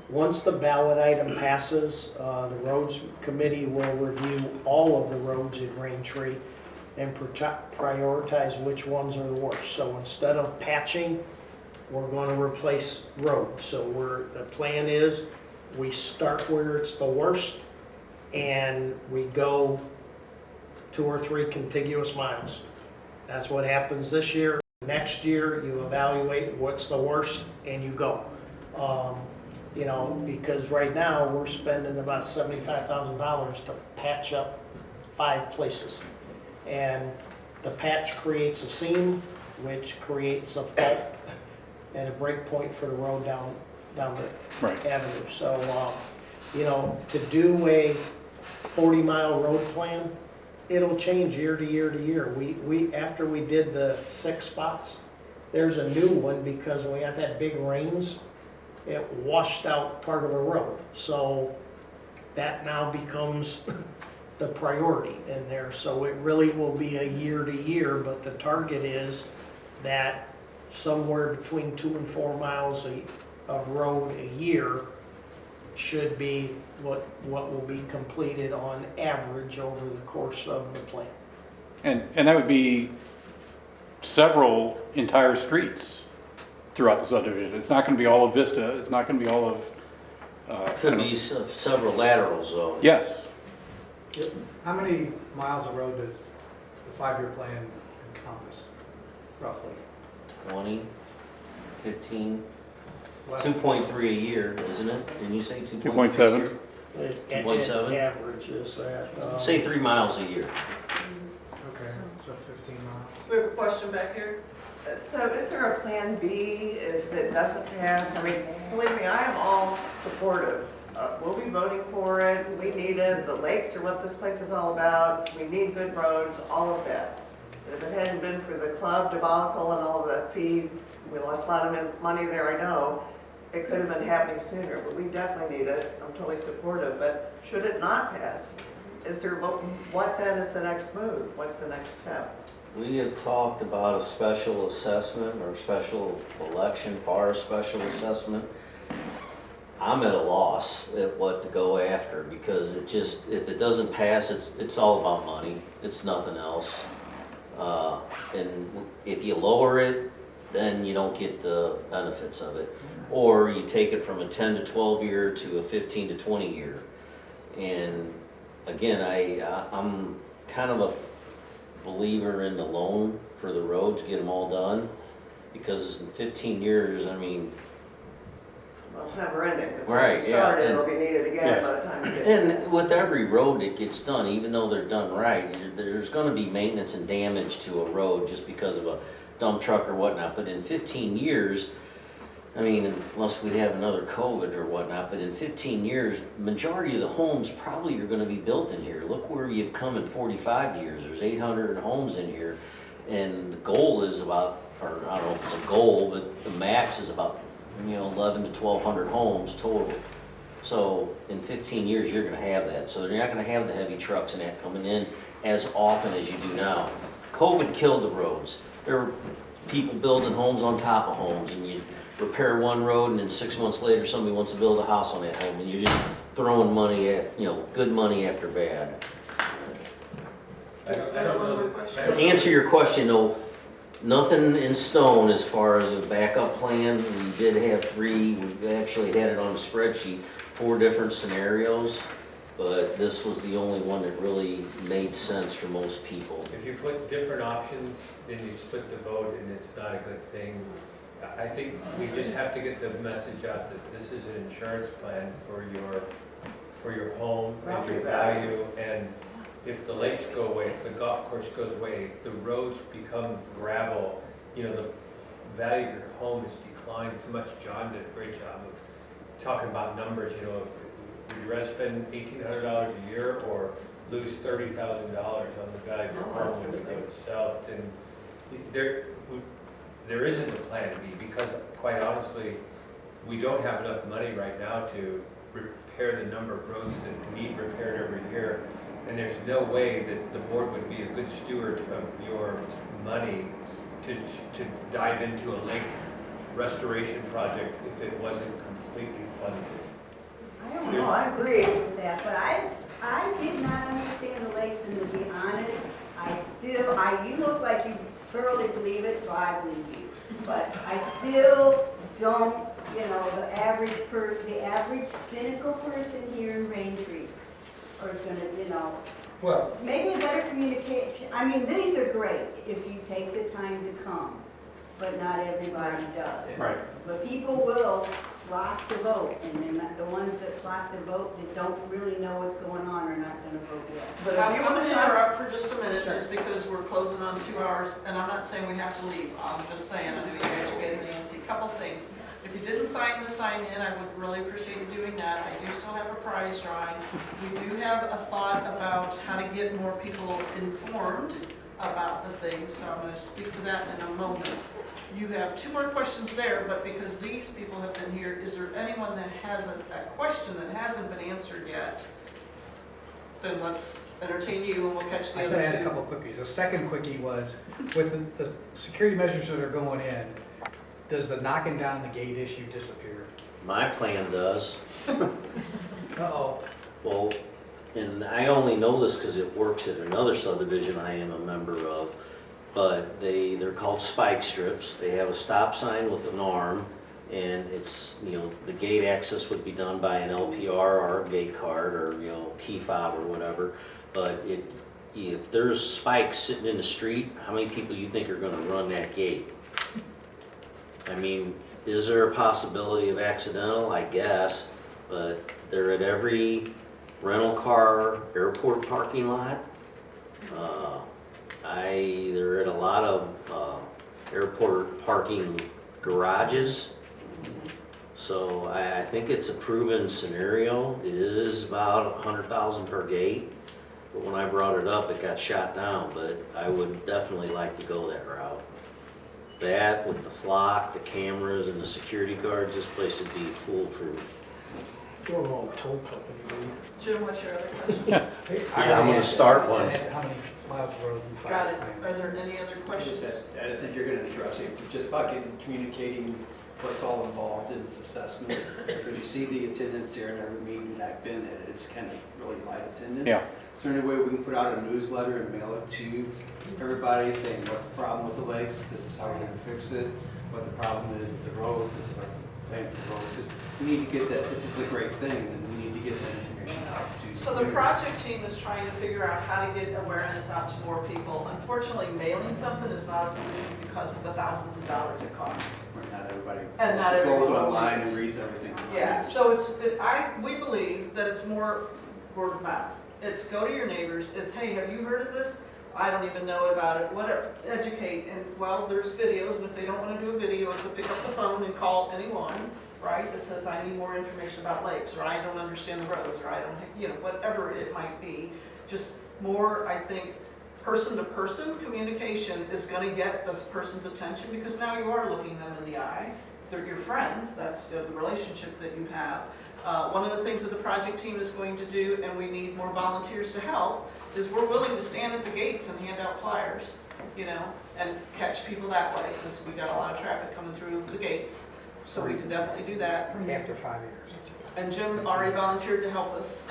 Speaker 2: once the ballot item passes, the roads committee will review all of the roads in Raintree and prioritize which ones are the worst. So instead of patching, we're going to replace roads. So the plan is we start where it's the worst and we go 2 or 3 contiguous miles. That's what happens this year. Next year, you evaluate what's the worst and you go. You know, because right now, we're spending about $75,000 to patch up 5 places. And the patch creates a seam, which creates a fault and a break point for the road down the
Speaker 14: Right.
Speaker 2: avenue. So, you know, to do a 40-mile road plan, it'll change year to year to year. We after we did the 6 spots, there's a new one because when we had that big rains, it washed out part of the road. So that now becomes the priority in there. So it really will be a year to year, but the target is that somewhere between 2 and 4 miles of road a year should be what will be completed on average over the course of the plan.
Speaker 14: And that would be several entire streets throughout the subdivision. It's not going to be all of Vista. It's not going to be all of.
Speaker 4: Could be several laterals though.
Speaker 14: Yes.
Speaker 6: How many miles of road does the 5-year plan encompass, roughly?
Speaker 4: 20, 15,
Speaker 6: Less-
Speaker 4: 2.3 a year, isn't it? Didn't you say 2.3?
Speaker 14: 2.7.
Speaker 4: a year? 2.7?
Speaker 2: Average is that.
Speaker 4: Say 3 miles a year.
Speaker 6: Okay, so 15 miles.
Speaker 5: We have a question back here. So is there a plan B if it doesn't pass? I mean, believe me, I am all supportive. We'll be voting for it. We need it. The lakes are what this place is all about. We need good roads, all of that. If it hadn't been for the club debacle and all of that fee, we lost a lot of money there, I know. It could have been happening sooner, but we definitely need it. I'm totally supportive, but should it not pass, what then is the next move? What's the next step?
Speaker 4: We have talked about a special assessment or special election for a special assessment. I'm at a loss at what to go after because it just, if it doesn't pass, it's all about money. It's nothing else. And if you lower it, then you don't get the benefits of it. Or you take it from a 10 to 12 year to a 15 to 20 year. And again, I'm kind of a believer in the loan for the roads, get them all done. Because in 15 years, I mean,
Speaker 5: Well, it's never ending, because when
Speaker 4: Right,
Speaker 5: it
Speaker 4: yeah,
Speaker 5: started,
Speaker 4: and-
Speaker 5: it'll be needed again
Speaker 14: Yeah.
Speaker 5: by the time you get.
Speaker 4: and with every road that gets done, even though they're done right, there's gonna be maintenance and damage to a road just because of a dump truck or whatnot. But in 15 years, I mean, unless we have another COVID or whatnot, but in 15 years, majority of the homes probably are gonna be built in here. Look where you've come in 45 years. There's 800 homes in here. And the goal is about, or I don't know if it's a goal, but the max is about, 11 to 1,200 homes total. So in 15 years, you're gonna have that. So you're not gonna have the heavy trucks and that coming in as often as you do now. COVID killed the roads. There were people building homes on top of homes, and you repair one road, and then 6 months later, somebody wants to build a house on that home, and you're just throwing money at, good money after bad.
Speaker 15: I don't know.
Speaker 4: To answer your question, though, nothing in stone as far as a backup plan. We did have 3, we actually had it on a spreadsheet, 4 different scenarios, but this was the only one that really made sense for most people.
Speaker 15: If you put different options, then you split the vote, and it's not a good thing. I think we just have to get the message out that this is an insurance plan for your home and your value. And if the lakes go away, if the golf course goes away, if the roads become gravel, the value of your home is declined so much. John did a great job of talking about numbers. Would you rather spend $1,800 a year or lose $30,000 on the value of your home when you go to sell it? And there isn't a plan B because, quite honestly, we don't have enough money right now to repair the number of roads that need repaired every year. And there's no way that the board would be a good steward of your money to dive into a lake restoration project if it wasn't completely funded.
Speaker 9: I don't know, I agree with that, but I did not understand the lakes, and to be honest, you look like you thoroughly believe it, so I believe you. But I still don't you know, the average cynical person here in Raintree is gonna, you know,
Speaker 15: Well,
Speaker 9: maybe a better communication. I mean, these are great if you take the time to come, but not everybody does.
Speaker 14: Right.
Speaker 9: But people will flock to vote, and then the ones that flock to vote that don't really know what's going on are not gonna vote yes.
Speaker 5: But
Speaker 1: I'm
Speaker 5: if you
Speaker 1: going
Speaker 5: want
Speaker 1: to
Speaker 5: to
Speaker 1: interrupt for just a minute,
Speaker 9: Sure.
Speaker 1: just because we're closing on 2 hours, and I'm not saying we have to leave. I'm just saying, I'm doing educated Nancy. Couple things. If you didn't sign the sign in, I would really appreciate you doing that. I do still have a prize drawing. We do have a thought about how to get more people informed about the things, so I'm going to speak to that in a moment. You have 2 more questions there, but because these people have been here, is there anyone that has a question that hasn't been answered yet? Then let's entertain you and we'll catch the
Speaker 6: I
Speaker 1: other
Speaker 6: said I had a
Speaker 1: 2.
Speaker 6: couple quickies. The second quickie was, with the security measures that are going in, does the knocking down the gate issue disappear?
Speaker 4: My plan does.
Speaker 6: Uh-oh.
Speaker 4: Well, and I only know this because it works at another subdivision I am a member of, but they're called spike strips. They have a stop sign with an arm, and it's, you know, the gate access would be done by an LPR or a gate card or, you know, key fob or whatever. But if there's spikes sitting in the street, how many people you think are gonna run that gate? I mean, is there a possibility of accidental? I guess, but they're at every rental car airport parking lot. They're at a lot of airport parking garages. So I think it's a proven scenario. It is about 100,000 per gate. But when I brought it up, it got shot down, but I would definitely like to go that route. That with the flock, the cameras and the security guards, this place would be foolproof.
Speaker 2: You're a wrong toll company, dude.
Speaker 1: Jim, what's your other question?
Speaker 4: Yeah, I'm gonna start one.
Speaker 6: How many miles of road you
Speaker 1: Got it.
Speaker 6: find?
Speaker 1: Are there any other questions?
Speaker 11: I think you're gonna address it, just about communicating what's all involved in this assessment. Because you see the attendance here in every meeting that I've been at, it's kind of really light attendance.
Speaker 14: Yeah.
Speaker 11: Is there any way we can put out a newsletter and mail it to everybody saying what's the problem with the lakes? This is how we're gonna fix it. What the problem is with the roads, this is our plan for the roads. Because we need to get that, this is a great thing, and we need to get that information out to.
Speaker 1: So the project team is trying to figure out how to get awareness out to more people. Unfortunately, mailing something is not a solution because of the thousands of dollars it costs.
Speaker 11: Not everybody
Speaker 1: And not
Speaker 11: goes
Speaker 1: everyone
Speaker 11: online
Speaker 1: reads.
Speaker 11: and reads everything. online.
Speaker 1: Yeah, so we believe that it's more word of mouth. It's go to your neighbors, it's, hey, have you heard of this? I don't even know about it, whatever, educate, and well, there's videos, and if they don't wanna do a video, it's to pick up the phone and call anyone, right? That says, I need more information about lakes, or I don't understand the roads, or I don't, you know, whatever it might be. Just more, I think, person-to-person communication is gonna get the person's attention, because now you are looking them in the eye. They're your friends, that's the relationship that you have. One of the things that the project team is going to do, and we need more volunteers to help, is we're willing to stand at the gates and hand out flyers, you know, and catch people that way, because we got a lot of traffic coming through the gates. So we can definitely do that.
Speaker 6: After 5 years.
Speaker 1: And Jim already volunteered to help us.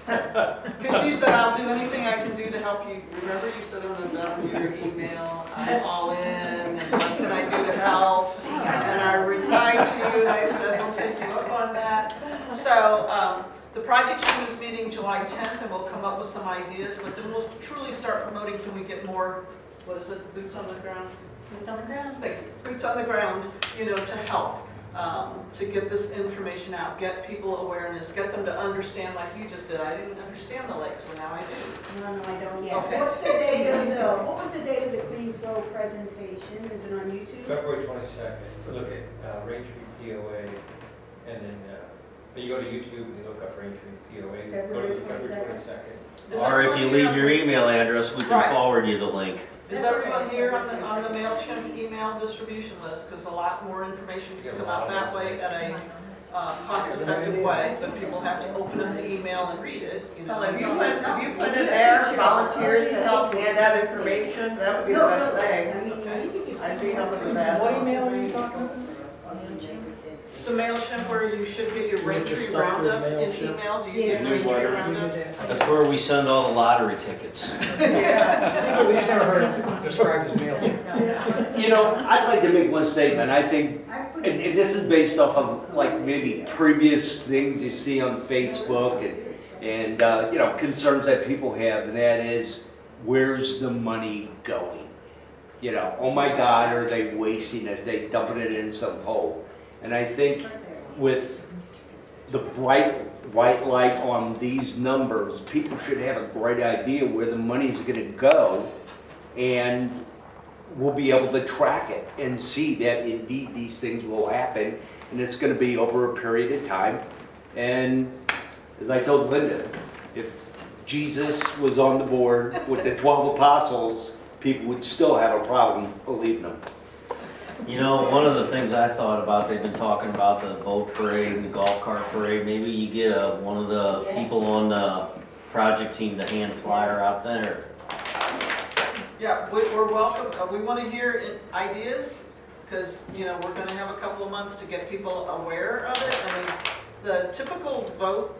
Speaker 1: Because you said, I'll do anything I can do to help you. Remember you said on the bottom of your email, I'm all in, and what can I do to help? And I replied to you, and I said, we'll take you up on that. So the project team is meeting July 10th, and we'll come up with some ideas, but then we'll truly start promoting, can we get more, what is it, boots on the ground?
Speaker 8: Boots on the ground.
Speaker 1: Thank you. Boots on the ground, you know, to help, to get this information out, get people awareness, get them to understand like you just did. I didn't understand the lakes, well now I do.
Speaker 9: No, I don't yet.
Speaker 1: Okay.
Speaker 9: What's the date of what was the date of the Queensville presentation? Is it on YouTube?
Speaker 15: February 22nd, look at Raintree POA, and then you go to YouTube and you look up Raintree POA, go to February 22nd.
Speaker 1: Is
Speaker 4: Or if
Speaker 1: everyone
Speaker 4: you
Speaker 1: here
Speaker 4: leave
Speaker 1: on
Speaker 4: your
Speaker 1: the-
Speaker 4: email address, we can
Speaker 1: Right.
Speaker 4: forward you the link.
Speaker 1: Is everyone here on the MailChimp email distribution list? Because a lot more information can come out that way at a cost-effective way, but people have to open up the email and read it, you know.
Speaker 5: Well, if you put it there, volunteers to help hand out information, that would be the best thing.
Speaker 9: I mean, you need to get
Speaker 5: I'd be helping with that.
Speaker 6: What email are you talking about?
Speaker 1: The MailChimp where you should get your Braintree roundup in email, do you get Braintree roundups?
Speaker 4: That's where we send all the lottery tickets.
Speaker 6: We just never heard it described as MailChimp.
Speaker 10: You know, I'd like to make one statement. I think, and this is based off of like maybe previous things you see on Facebook and you know, concerns that people have, and that is, where's the money going? You know, oh my God, are they wasting it? They dumping it in some hole? And I think with the bright white light on these numbers, people should have a great idea where the money's going to go, and we'll be able to track it and see that indeed these things will happen, and it's going to be over a period of time. And as I told Linda, if Jesus was on the board with the 12 apostles, people would still have a problem believing them.
Speaker 4: You know, one of the things I thought about, they've been talking about the boat parade and the golf cart parade. Maybe you get one of the people on the project team to hand flyer out there.
Speaker 1: Yeah, we're welcome, we want to hear ideas, because, you know, we're going to have a couple of months to get people aware of it. I mean, the typical vote,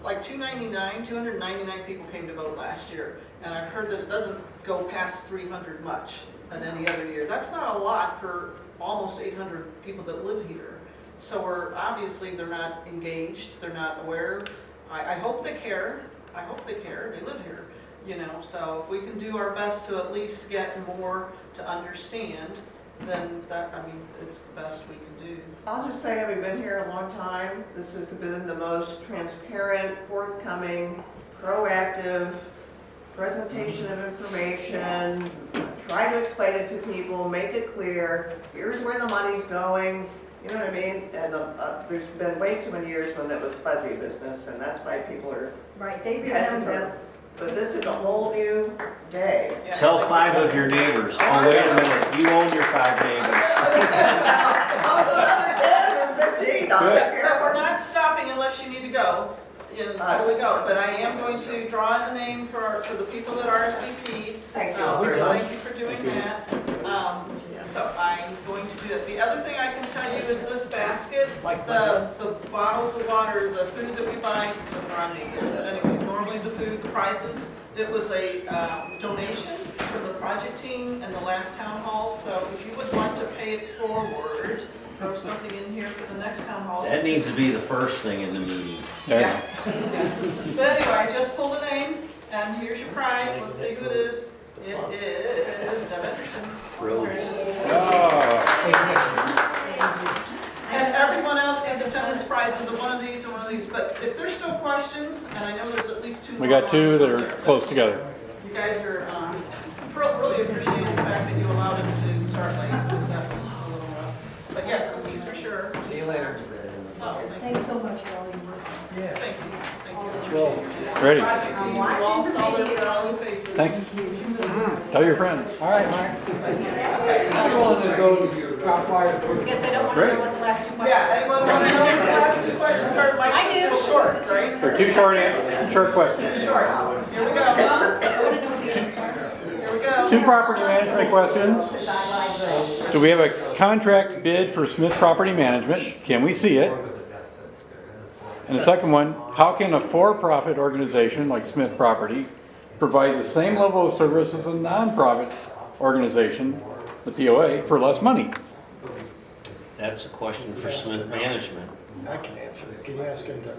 Speaker 1: like 299 people came to vote last year, and I've heard that it doesn't go past 300 much than any other year. That's not a lot for almost 800 people that live here. So obviously they're not engaged, they're not aware. I hope they care, they live here, you know, so if we can do our best to at least get more to understand, then that, I mean, it's the best we can do.
Speaker 5: I'll just say, having been here a long time, this has been the most transparent, forthcoming, proactive presentation of information. Try to explain it to people, make it clear, here's where the money's going, you know what I mean? And there's been way too many years when that was fuzzy business, and that's why people are
Speaker 9: Right, they
Speaker 5: hesitant.
Speaker 9: remember.
Speaker 5: But this is a whole new day.
Speaker 1: Yeah.
Speaker 4: Tell 5 of your neighbors. Oh, wait a minute, you own your 5 neighbors.
Speaker 5: Also another 10 or 15, I'll
Speaker 4: Good.
Speaker 5: take care
Speaker 1: But we're
Speaker 5: of them.
Speaker 1: not stopping unless you need to go, you know, totally go. But I am going to draw a name for the people at RSVP.
Speaker 5: Thank you.
Speaker 1: So thank you for doing that. So I'm going to do that. The other thing I can tell you is this basket, the bottles of water, the food that we buy, except for I'm naked, but anyway, normally the food, the prices, it was a donation from the project team and the last town hall. So if you would like to pay it forward, throw something in here for the next town hall.
Speaker 4: That needs to be the first thing in the meeting.
Speaker 1: Yeah. But anyway, I just pulled a name, and here's your prize. Let's see who it is. It is Deb And everyone else gets attendance prizes of one of these or one of these. But if there's still questions, and I know there's at least 2 more.
Speaker 14: We got 2 that are
Speaker 1: there,
Speaker 14: close together.
Speaker 1: You guys are, really appreciate the fact that you allowed us to start late, because that was a little rough. But yeah, cookies for sure.
Speaker 6: See you later.
Speaker 1: Oh, thank you.
Speaker 12: Thanks so much for all your work.
Speaker 6: Yeah.
Speaker 1: Thank you. Thank you.
Speaker 6: Let's roll.
Speaker 14: Ready.
Speaker 1: Project team, you all saw their faces.
Speaker 14: Thanks. Tell your friends.
Speaker 6: All right, Mike. I'm willing to go drop flyer.
Speaker 8: I guess I don't want to
Speaker 14: Great.
Speaker 8: know what the last 2 questions
Speaker 1: Yeah,
Speaker 8: are.
Speaker 1: anyone want to know what the last 2 questions are? Mike's
Speaker 8: I do.
Speaker 1: still short, right?
Speaker 14: They're 2 short questions.
Speaker 1: Short. Here we go.
Speaker 8: I want to know what the answers are.
Speaker 1: Here we go.
Speaker 14: 2 property management questions. Do we have a contract bid for Smith Property Management? Can we see it? And the second one, how can a for-profit organization like Smith Property provide the same level of service as a non-profit organization, the POA, for less money?
Speaker 4: That's a question for Smith Management.
Speaker 2: I can answer it. Can you ask him to?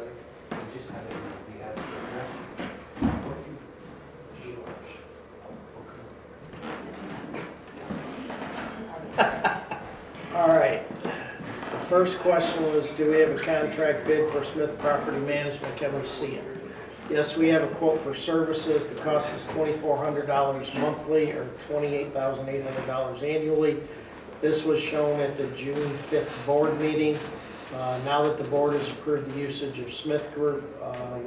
Speaker 2: All right. The first question was, do we have a contract bid for Smith Property Management? Can we see it? Yes, we have a quote for services. The cost is $2,400 monthly or $28,800 annually. This was shown at the June 5th board meeting. Now that the board has approved the usage of Smith Group,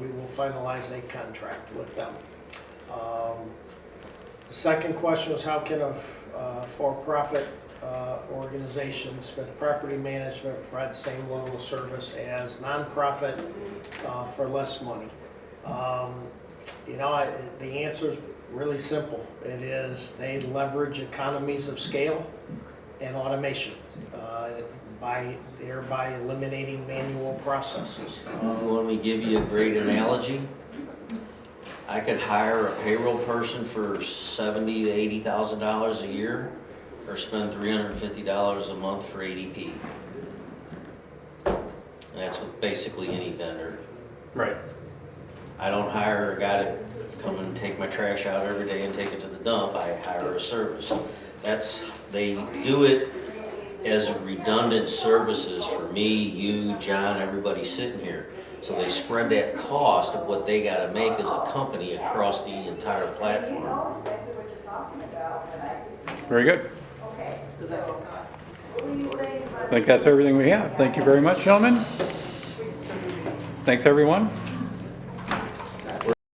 Speaker 2: we will finalize a contract with them. The second question was, how can a for-profit organization, Smith Property Management, provide the same level of service as nonprofit for less money? You know, the answer is really simple. It is they leverage economies of scale and automation. thereby eliminating manual processes.
Speaker 4: You want me to give you a great analogy? I could hire a payroll person for $70,000 to $80,000 a year, or spend $350 a month for ADP. And that's with basically any vendor.
Speaker 14: Right. I
Speaker 4: I don't hire a guy to come and take my trash out every day and take it to the dump. I hire a service. They do it as redundant services for me, you, John, everybody sitting here. So they spread that cost of what they gotta make as a company across the entire platform.
Speaker 14: Very good.
Speaker 5: Does that look good?
Speaker 14: I think that's everything we have. Thank you very much, gentlemen. Thanks, everyone.